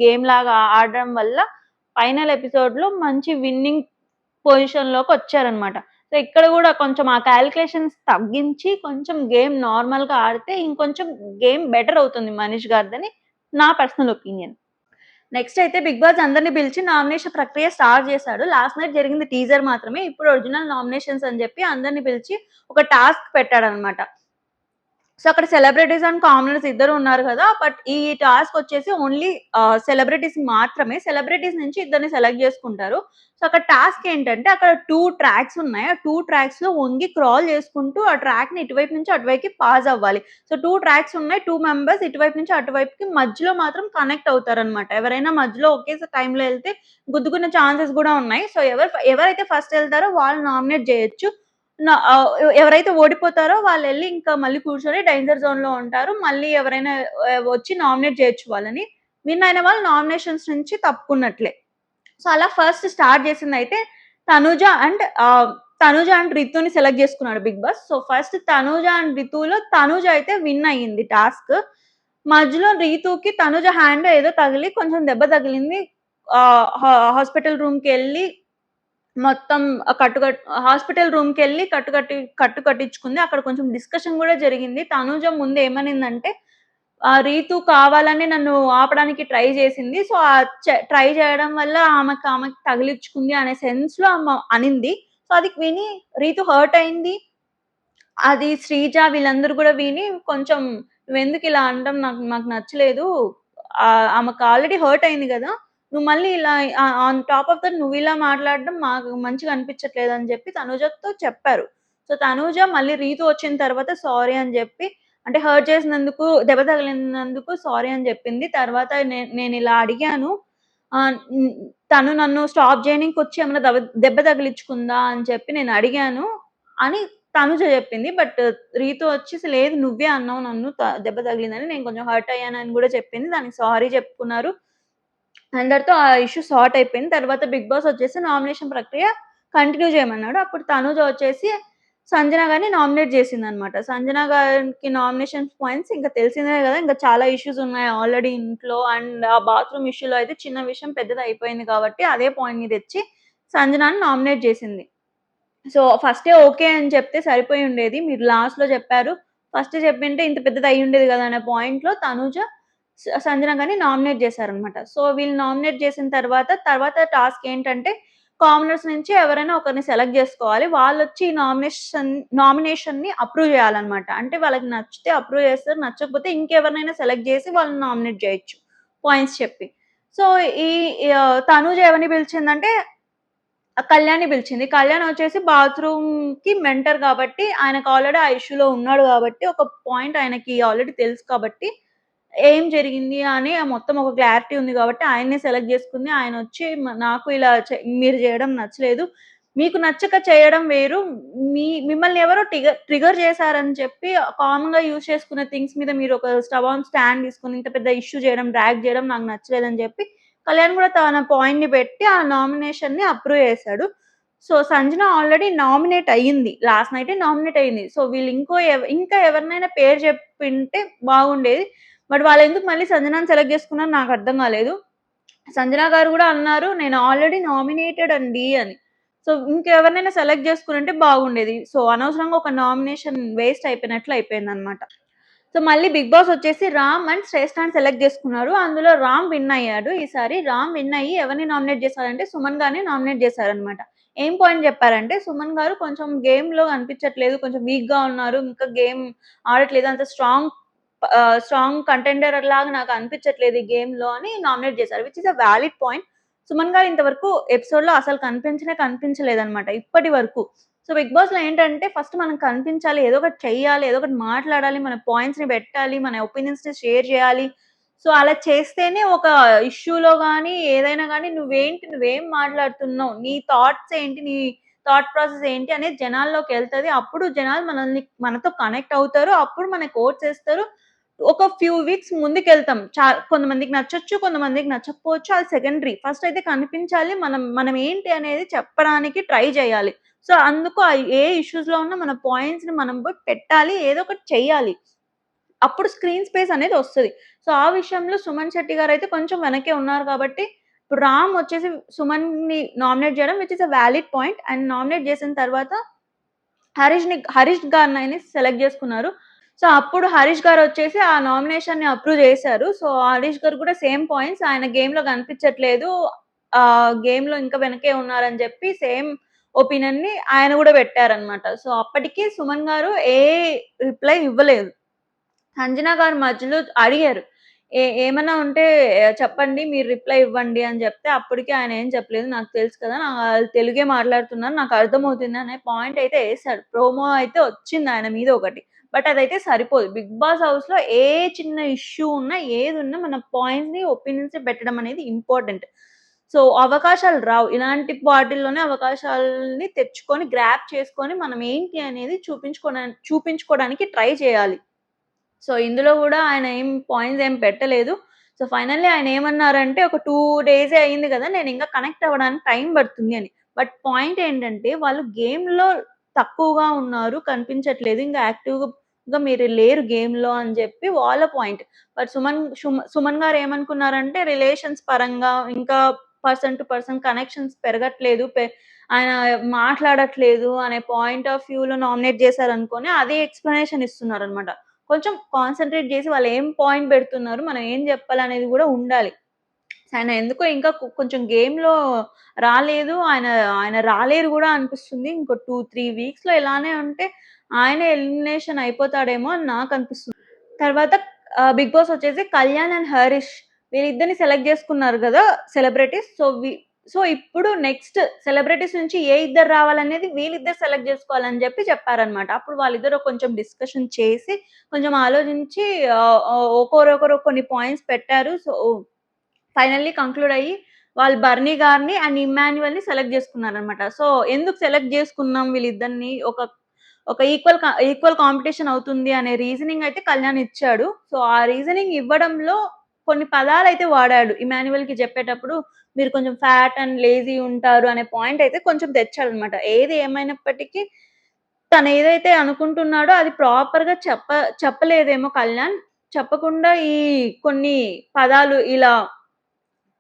గేమ్ లాగా ఆడడం వల్ల ఫైనల్ ఎపిసోడ్‌లో మంచి విన్నింగ్ పొజిషన్‌లోకొచ్చారనమాట. సో, ఇక్కడ గూడా కొంచెం ఆ కాలిక్యులేషన్స్ తగ్గించి కొంచెం గేమ్ నార్మల్‌గా ఆడితే ఇంకొంచెం గేమ్ బెటర్ అవుతుంది మనీష్ గారిదని నా పర్సనల్ ఒపీనియన్. నెక్స్ట్ అయితే 'బిగ్ బాస్' అందరిని పిలిచి నామినేషన్ ప్రక్రియ స్టార్ట్ చేశాడు. లాస్ట్ నైట్ జరిగింది టీజర్ మాత్రమే. ఇప్పుడు ఒరిజినల్ నామినేషన్స్ అని చెప్పి అందరిని పిలిచి ఒక టాస్క్ పెట్టాడనమాట. సో, అక్కడ సెలబ్రిటీస్ అండ్ కామనర్స్ ఇద్దరు ఉన్నారు కదా! బట్ ఈ టాస్క్ వచ్చేసి ఓన్లీ సెలబ్రిటీస్ మాత్రమే. సెలబ్రిటీస్ నుంచి ఇద్దరిని సెలెక్ట్ చేసుకుంటారు. సో, అక్కడ టాస్క్ ఏంటంటే అక్కడ 2 ట్రాక్స్ ఉన్నాయి. ఆ 2 ట్రాక్స్‌లో వంగి క్రాల్ చేసుకుంటూ ఆ ట్రాక్‌ని ఇటువైపు నుంచి అటువైపుకి పాస్ అవ్వాలి. సో, 2 ట్రాక్స్ ఉన్నాయి. 2 మెంబర్స్ ఇటువైపు నుంచి అటువైపుకి మధ్యలో మాత్రం కనెక్ట్ అవుతారనమాట. ఎవరైనా మధ్యలో ఒకేసారి టైమ్‌లో ఎళ్తే గుద్దుకునే ఛాన్సెస్ గూడా ఉన్నాయి. సో, ఎవరైతే ఫస్ట్ ఎళ్తారో వాళ్ళు నామినేట్ జేయొచ్చు. నా ఎవరైతే ఓడిపోతారో వాళ్ళెళ్లి ఇంకా మళ్ళీ కూర్చొని డేంజర్ జోన్‌లో ఉంటారు. మళ్ళీ ఎవరైనా వచ్చి నామినేట్ చేయొచ్చు వాళ్ళని. విన్ అయిన వాళ్ళు నామినేషన్స్ నుంచి తప్పుకున్నట్లే. సో, అలా ఫస్ట్ స్టార్ట్ చేసిందయితే తనూజ అండ్ రితుని సెలెక్ట్ చేసుకున్నాడు 'Bigg Boss'. So, first Tanuja and రితులో తనూజ అయితే విన్ అయ్యింది టాస్క్. మధ్యలో రీతుకి తనూజ హ్యాండ్ ఏదో తగిలి కొంచెం దెబ్బ తగిలింది. ఆహ్, హా హాస్పిటల్ రూమ్‌కెళ్ళి మొత్తం హాస్పిటల్ రూమ్‌కెళ్ళి కట్టు కట్టించుకుంది. అక్కడ కొంచెం డిస్కషన్ గూడా జరిగింది. తనూజ ముందు ఏమనిందంటే రీతు కావాలని నన్ను ఆపడానికి ట్రై చేసింది. సో, ట్రై చేయడం వల్ల ఆమెకి తగిలించుకుంది అనే సెన్స్‌లో అనింది. సో, అది విని రీతు హర్ట్ అయింది. అది శ్రీజ వీళ్ళందరూ గూడా విని కొంచెం "నువ్వెందుకిలా అనడం మాకు నచ్చలేదు. ఆమెకు ఆల్రెడీ హర్ట్ అయింది గదా! నువ్వు మళ్ళీ ఇలా ఆన్ టాప్ ఆఫ్ దట్ నువ్విలా మాట్లాడడం మాకు మంచిగా అనిపించట్లేదని" జెప్పి తనుజతో చెప్పారు. సో, తనూజ మళ్ళీ రీతు వచ్చిన తర్వాత సారీ అని జెప్పి అంటే హర్ట్ చేసినందుకు, దెబ్బ తగిలినందుకు సారీ అని జెప్పింది. తర్వాత నేనిలా అడిగాను. హ్మ్. తను నన్ను స్టాప్ జేయనీకొచ్చి ఏమన్నా దెబ్బ తగిలించుకుందా అని చెప్పి నేనడిగాను అని తనుజ చెప్పింది. బట్ రీతు వచ్చేసి లేదు నువ్వే అన్నావు నన్ను దెబ్బ తగిలిందని. నేను కొంచెం హర్ట్ అయ్యానని గూడా చెప్పింది. దానికి సారీ చెప్పుకున్నారు. అందరితో ఆ ఇష్యూ సార్ట్ అయిపోయింది. తర్వాత 'బిగ్ బాస్' వచ్చేసి నామినేషన్ ప్రక్రియ కంటిన్యూ చేయమన్నాడు. అప్పుడు తనుజ వచ్చేసి సంజన గారిని నామినేట్ చేసిందనమాట. సంజన గారికి నామినేషన్ పాయింట్స్ ఇంకా తెలిసిందే గదా! ఇంకా చాలా ఇష్యూస్ ఉన్నాయి ఆల్రెడీ ఇంట్లో. అండ్ ఆ బాత్రూమ్ ఇష్యూలో అయితే చిన్న విషయం పెద్దది అయిపోయింది కాబట్టి అదే పాయింట్‌ని తెచ్చి సంజనని నామినేట్ చేసింది. సో, ఫస్టే ఓకే అని చెప్తే సరిపోయి ఉండేది. మీరు లాస్ట్‌లో చెప్పారు. ఫస్ట్ చెప్పింటే ఇంత పెద్దది అయ్యుండేది గదా! అనే పాయింట్‌లో తనూజ, సంజన గారిని నామినేట్ చేశారనమాట. సో, వీళ్ళు నామినేట్ చేసిన తర్వాత టాస్క్ ఏంటంటే కామనర్స్ నుంచి ఎవరైనా ఒకరిని సెలెక్ట్ జేసుకోవాలి. వాళ్ళొచ్చి నామినేషన్‌ని అప్రూవ్ జేయాలనమాట. అంటే వాళ్ళకి నచ్చితే అప్రూవ్ చేస్తారు. నచ్చకపోతే ఇంకెవరినైనా సెలెక్ట్ జేసి వాళ్ళని నామినేట్ జేయొచ్చు పాయింట్స్ చెప్పి. సో, ఈ తనూజ ఎవరిని పిలిచిందంటే కళ్యాణ్‌ని పిలిచింది. కళ్యాణ్ వచ్చేసి బాత్రూమ్‌కి మెంటర్ కాబట్టి, ఆయనకు ఆల్రెడీ ఆ ఇష్యూలో ఉన్నాడు గాబట్టి, ఒక పాయింట్ ఆయనకి ఆల్రెడీ తెలుసు కాబట్టి, ఏం జరిగింది అని మొత్తం ఒక క్లారిటీ ఉంది గాబట్టి, ఆయన్నే సెలెక్ట్ జేసుకుంది. ఆయనొచ్చి నాకు ఇలా మీరు జేయడం నచ్చలేదు. మీకు నచ్చక చేయడం వేరు. మిమ్మల్ని ఎవరో ట్రిగర్ చేశారని చెప్పి కామన్‌గా యూజ్ చేసుకునే థింగ్స్ మీద మీరు ఒక స్టబాన్ స్టాండ్ తీసుకొని, ఇంత పెద్ద ఇష్యూ జేయడం, డ్రాగ్ జేయడం నాకు నచ్చలేదని జెప్పి కళ్యాణ్ గూడా తన పాయింట్‌ని పెట్టి ఆ నామినేషన్‌ని అప్రూవ్ చేశాడు. సో, సంజన ఆల్రెడీ నామినేట్ అయ్యింది. లాస్ట్ నైటే నామినేట్ అయింది. సో, వీళ్ళు ఇంకా ఎవరినైనా పేరు చెప్పుంటే బాగుండేది. బట్ వాళ్ళెందుకు మళ్ళీ సంజనని సెలెక్ట్ చేసుకున్నారో నాకర్థం కాలేదు. సంజన గారు గూడా అన్నారు, "నేను ఆల్రెడీ నామినేటెడ్ అండి" అని. సో, ఇంకెవరినైనా సెలెక్ట్ చేసుకొనుంటే బాగుండేది. సో, అనవసరంగా ఒక నామినేషన్ వేస్ట్ అయిపోయినట్లు అయిపోయిందనమాట. సో, మళ్ళీ 'బిగ్ బాస్' వచ్చేసి రామ్ అండ్ శ్రేష్ఠని సెలెక్ట్ చేసుకున్నారు. అందులో రామ్ విన్ అయ్యాడు. ఈసారి రామ్ విన్ అయ్యి ఎవరిని నామినేట్ చేశారంటే సుమన్ గారిని నామినేట్ చేశారనమాట. ఏం పాయింట్ చెప్పారంటే సుమన్ గారు కొంచెం గేమ్‌లో కనిపించట్లేదు. కొంచెం వీక్‌గా ఉన్నారు. ఇంకా గేమ్ ఆడట్లేదు. అంత స్ట్రాంగ్ కంటెండర్ లాగా నాకు అనిపించట్లేదు ఈ గేమ్‌లో అని నామినేట్ చేశారు. Which is a valid point. Suman గారు ఇంతవరకు ఎపిసోడ్‌లో అసలు కనిపించలేదనమాట ఇప్పటి వరకు. సో, 'బిగ్ బాస్‌లో' ఏంటంటే ఫస్ట్ మనం కనిపించాలి. ఏదో ఒకటి చెయ్యాలి. ఏదో ఒకటి మాట్లాడాలి. మన పాయింట్స్‌ని పెట్టాలి. మన ఒపీనియన్స్‌ని షేర్ చేయాలి. సో, అలా చేస్తేనే ఒక ఇష్యూలో గాని, ఏదైనా గాని నువ్వేం మాట్లాడుతున్నావు? నీ థాట్స్ ఏంటి? నీ థాట్ ప్రాసెస్ ఏంటి? అనేది జనాల్లోకెళ్తది. అప్పుడు జనాలు మనతో కనెక్ట్ అవుతారు. అప్పుడు మనకు ఓట్స్ ఏస్తారు. ఒక ఫ్యూ వీక్స్ ముందుకెళ్తాం. కొంతమందికి నచ్చొచ్చు, కొంతమందికి నచ్చకపోవచ్చు. అది సెకండరీ. ఫస్ట్ అయితే కనిపించాలి. మనం ఏంటి అనేది చెప్పడానికి ట్రై చేయాలి. సో, అందుకు ఏ ఇష్యూస్‌లో ఉన్నా మన పాయింట్స్‌ని మనం పోయి పెట్టాలి. ఏదో ఒకటి చెయ్యాలి. అప్పుడు స్క్రీన్ స్పేస్ అనేది వస్తది. సో, ఆ విషయంలో సుమన్ శెట్టి గారైతే కొంచెం వెనకే ఉన్నారు కాబట్టి, ఇప్పుడు రామ్ వచ్చేసి సుమన్‌ని నామినేట్ చేయడం which is a valid point. And nominate చేసిన తర్వాత హరీష్ గారినైని సెలెక్ట్ చేసుకున్నారు. సో, అప్పుడు హరీష్ గారొచ్చేసి ఆ నామినేషన్‌ని అప్రూవ్ చేశారు. సో, హరీష్ గారు కూడా సేమ్ పాయింట్స్ ఆయన గేమ్‌లో కనిపించట్లేదు. గేమ్‌లో ఇంకా వెనకే ఉన్నారని చెప్పి సేమ్ ఒపీనియన్‌ని ఆయన కూడా పెట్టారనమాట. సో, అప్పటికి సుమన్ గారు రిప్లై ఇవ్వలేదు. సంజన గారు మధ్యలో అడిగారు. ఏమన్నా ఉంటే చెప్పండి. మీరు రిప్లై ఇవ్వండి అని జెప్తే, అప్పటికి ఆయన ఏం చెప్పలేదు. నాకు తెలుసు కదా! ఆళ్ళు తెలుగే మాట్లాడుతున్నారు. నాకు అర్థమవుతుంది అనే పాయింట్ అయితే ఏసాడు. ప్రోమో అయితే వచ్చింది ఆయన మీద ఒకటి. బట్ అదైతే సరిపోదు. 'బిగ్ బాస్' హౌస్‌లో ఏ చిన్న ఇష్యూ ఉన్నా, ఏదున్నా మన పాయింట్స్‌ని, ఒపీనియన్స్‌ని పెట్టడం అనేది ఇంపార్టెంట్. సో, అవకాశాలు రావు. ఇలాంటి వాటిల్లోనే అవకాశాలని తెచ్చుకొని, గ్రాబ్ చేసుకొని, మనం ఏంటి అనేది చూపించుకోవడానికి ట్రై చేయాలి. సో, ఇందులో గూడా ఆయన పాయింట్స్ పెట్టలేదు. సో, ఫైనల్లీ ఆయన ఏమన్నారంటే, ఒక 2 డేసే అయింది గదా! నేనింకా కనెక్ట్ అవ్వడానికి టైం పడుతుంది అని. బట్ పాయింట్ ఏంటంటే, వాళ్ళు గేమ్‌లో తక్కువగా ఉన్నారు, కనిపించట్లేదు. ఇంకా యాక్టివ్‌గా మీరు లేరు గేమ్‌లో అని జెప్పి వాళ్ళ పాయింట్. బట్ సుమన్ గారు ఏమనుకున్నారంటే, రిలేషన్స్ పరంగా ఇంకా పర్సన్ టు పర్సన్ కనెక్షన్స్ పెరగట్లేదు. ఆయన మాట్లాడట్లేదు అనే పాయింట్ ఆఫ్ వ్యూలో నామినేట్ చేశారనుకోని అదే ఎక్స్‌ప్లనేషన్ ఇస్తున్నారనమాట. కొంచెం కాన్సంట్రేట్ జేసి వాళ్ళేం పాయింట్ బెడుతున్నారు, మనం ఏం జెప్పాలనేది గూడా ఉండాలి. ఆయన ఎందుకో ఇంకా కొంచెం గేమ్‌లో రాలేదు. ఆయన రాలేరు గూడా అనిపిస్తుంది. ఇంకో 2, 3 వీక్స్‌లో ఇలానే ఉంటే ఆయనే ఎలిమినేషన్ అయిపోతాడేమో అని నాకనిపిస్తుంది. తర్వాత 'బిగ్ బాస్' వచ్చేసి కళ్యాణ్ అండ్ హరీష్ వీళ్ళిద్దరిని సెలెక్ట్ జేసుకున్నారు గదా! సెలబ్రిటీస్. సో, ఇప్పుడు నెక్స్ట్ సెలబ్రిటీస్ నుంచి ఏ ఇద్దరు రావాలనేది వీళ్ళిద్దరు సెలెక్ట్ జేసుకోవాలని జెప్పి చెప్పారనమాట. అప్పుడు వాళ్ళిద్దరూ కొంచెం డిస్కషన్ చేసి, కొంచెం ఆలోచించి ఒకరొకరు కొన్ని పాయింట్స్ పెట్టారు. సో, ఫైనల్లీ కంక్లూడ్ అయ్యి వాళ్ళు బర్నీ గారిని అండ్ ఇమ్మాన్యుయల్‌ని సెలెక్ట్ జేసుకున్నారనమాట. సో, ఎందుకు సెలెక్ట్ జేసుకున్నాం వీళ్ళిద్దరిని ఒక ఈక్వల్ కాంపిటీషన్ అవుతుంది అనే రీజనింగ్ అయితే కళ్యాణ్ ఇచ్చాడు. సో, ఆ రీజనింగ్ ఇవ్వడంలో కొన్ని పదాలైతే వాడాడు. ఇమ్మాన్యుయల్‌కి చెప్పేటప్పుడు మీరు కొంచెం ఫ్యాట్ అండ్ లేజీ ఉంటారు అనే పాయింట్ అయితే కొంచెం తెచ్చాడనమాట. ఏది ఏమైనప్పటికీ తనేదైతే అనుకుంటున్నాడో అది ప్రాపర్‌గా చెప్పలేదేమో కళ్యాణ్. చెప్పకుండా కొన్ని పదాలు ఇలా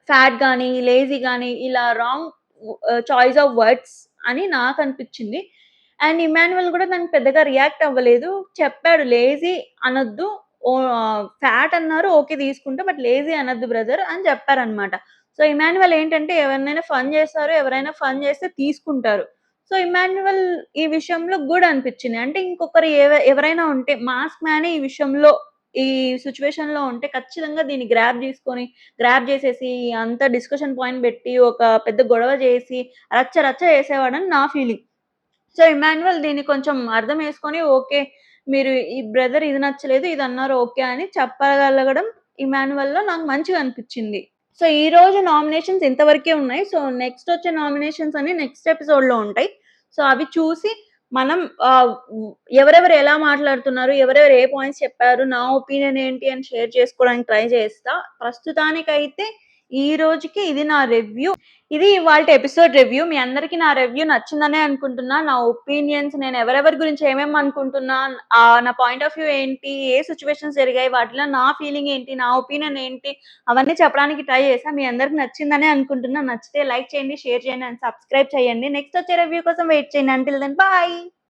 ఫ్యాట్ గాని, లేజీ గాని ఇలా రాంగ్ చాయిస్ ఆఫ్ వర్డ్స్ అని నాకనిపిచ్చింది. అండ్ ఇమ్మాన్యుయల్ గూడా దానికి పెద్దగా రియాక్ట్ అవ్వలేదు. చెప్పాడు లేజీ అనొద్దు. ఫ్యాట్ అన్నారు ఓకే తీసుకుంటా. బట్ లేజీ అనొద్దు బ్రదర్ అని చెప్పారనమాట. సో, ఇమ్మాన్యుయల్ ఏంటంటే ఎవరినైనా ఫన్ చేస్తారు. ఎవరైనా ఫన్ చేస్తే తీసుకుంటారు. సో, ఇమ్మాన్యుయల్ ఈ విషయంలో గుడ్ అనిపిచ్చింది. అంటే ఇంకొకరు ఎవరైనా ఉంటే మాస్క్ మ్యానే ఈ విషయంలో ఈ సిట్యుయేషన్‌లో ఉంటే ఖచ్చితంగా దీన్ని గ్రాబ్ జేసేసి అంతా డిస్కషన్ పాయింట్ బెట్టి ఒక పెద్ద గొడవ జేసి రచ్చ చేసేవాడని నా ఫీలింగ్. సో, ఇమ్మాన్యుయల్ దీన్ని కొంచెం అర్థమేసుకొని ఓకే. మీరు ఈ బ్రదర్ ఇది నచ్చలేదు, ఇదన్నారు ఓకే అని చెప్పగలగడం ఇమ్మాన్యుయల్‌లో నాకు మంచిగా అనిపిచ్చింది. సో, ఈరోజు నామినేషన్స్ ఇంతవరకే ఉన్నాయి. సో, నెక్స్ట్ వచ్చే నామినేషన్స్ అన్ని నెక్స్ట్ ఎపిసోడ్‌లో ఉంటాయి. సో, అవి చూసి మనం ఎవరెవరు ఎలా మాట్లాడుతున్నారు, ఎవరెవరు ఏ పాయింట్స్ చెప్పారు, నా ఒపీనియన్ ఏంటి అని షేర్ చేసుకోవడానికి ట్రై చేస్తా. ప్రస్తుతానికైతే ఈ రోజుకి ఇది నా రివ్యూ. ఇది ఇవాల్టి ఎపిసోడ్ రివ్యూ. మీ అందరికి నా రివ్యూ నచ్చిందనే అనుకుంటున్నా. నా ఒపీనియన్స్ నేను ఎవరెవరి గురించి ఏమేమి అనుకుంటున్నా, నా పాయింట్ ఆఫ్ వ్యూ ఏంటి, ఏ సిట్యుయేషన్స్ జరిగాయి, వాటిలో నా ఫీలింగ్ ఏంటి, నా ఒపీనియన్ ఏంటి, అవన్నీ చెప్పడానికి ట్రై చేశా. మీ అందరికి నచ్చిందనే అనుకుంటున్నా. నచ్చితే లైక్ చేయండి, షేర్ చేయండి అండ్ సబ్స్క్రైబ్ చేయండి. నెక్స్ట్ వచ్చే రివ్యూ కోసం వెయిట్ చేయండి. Until then bye.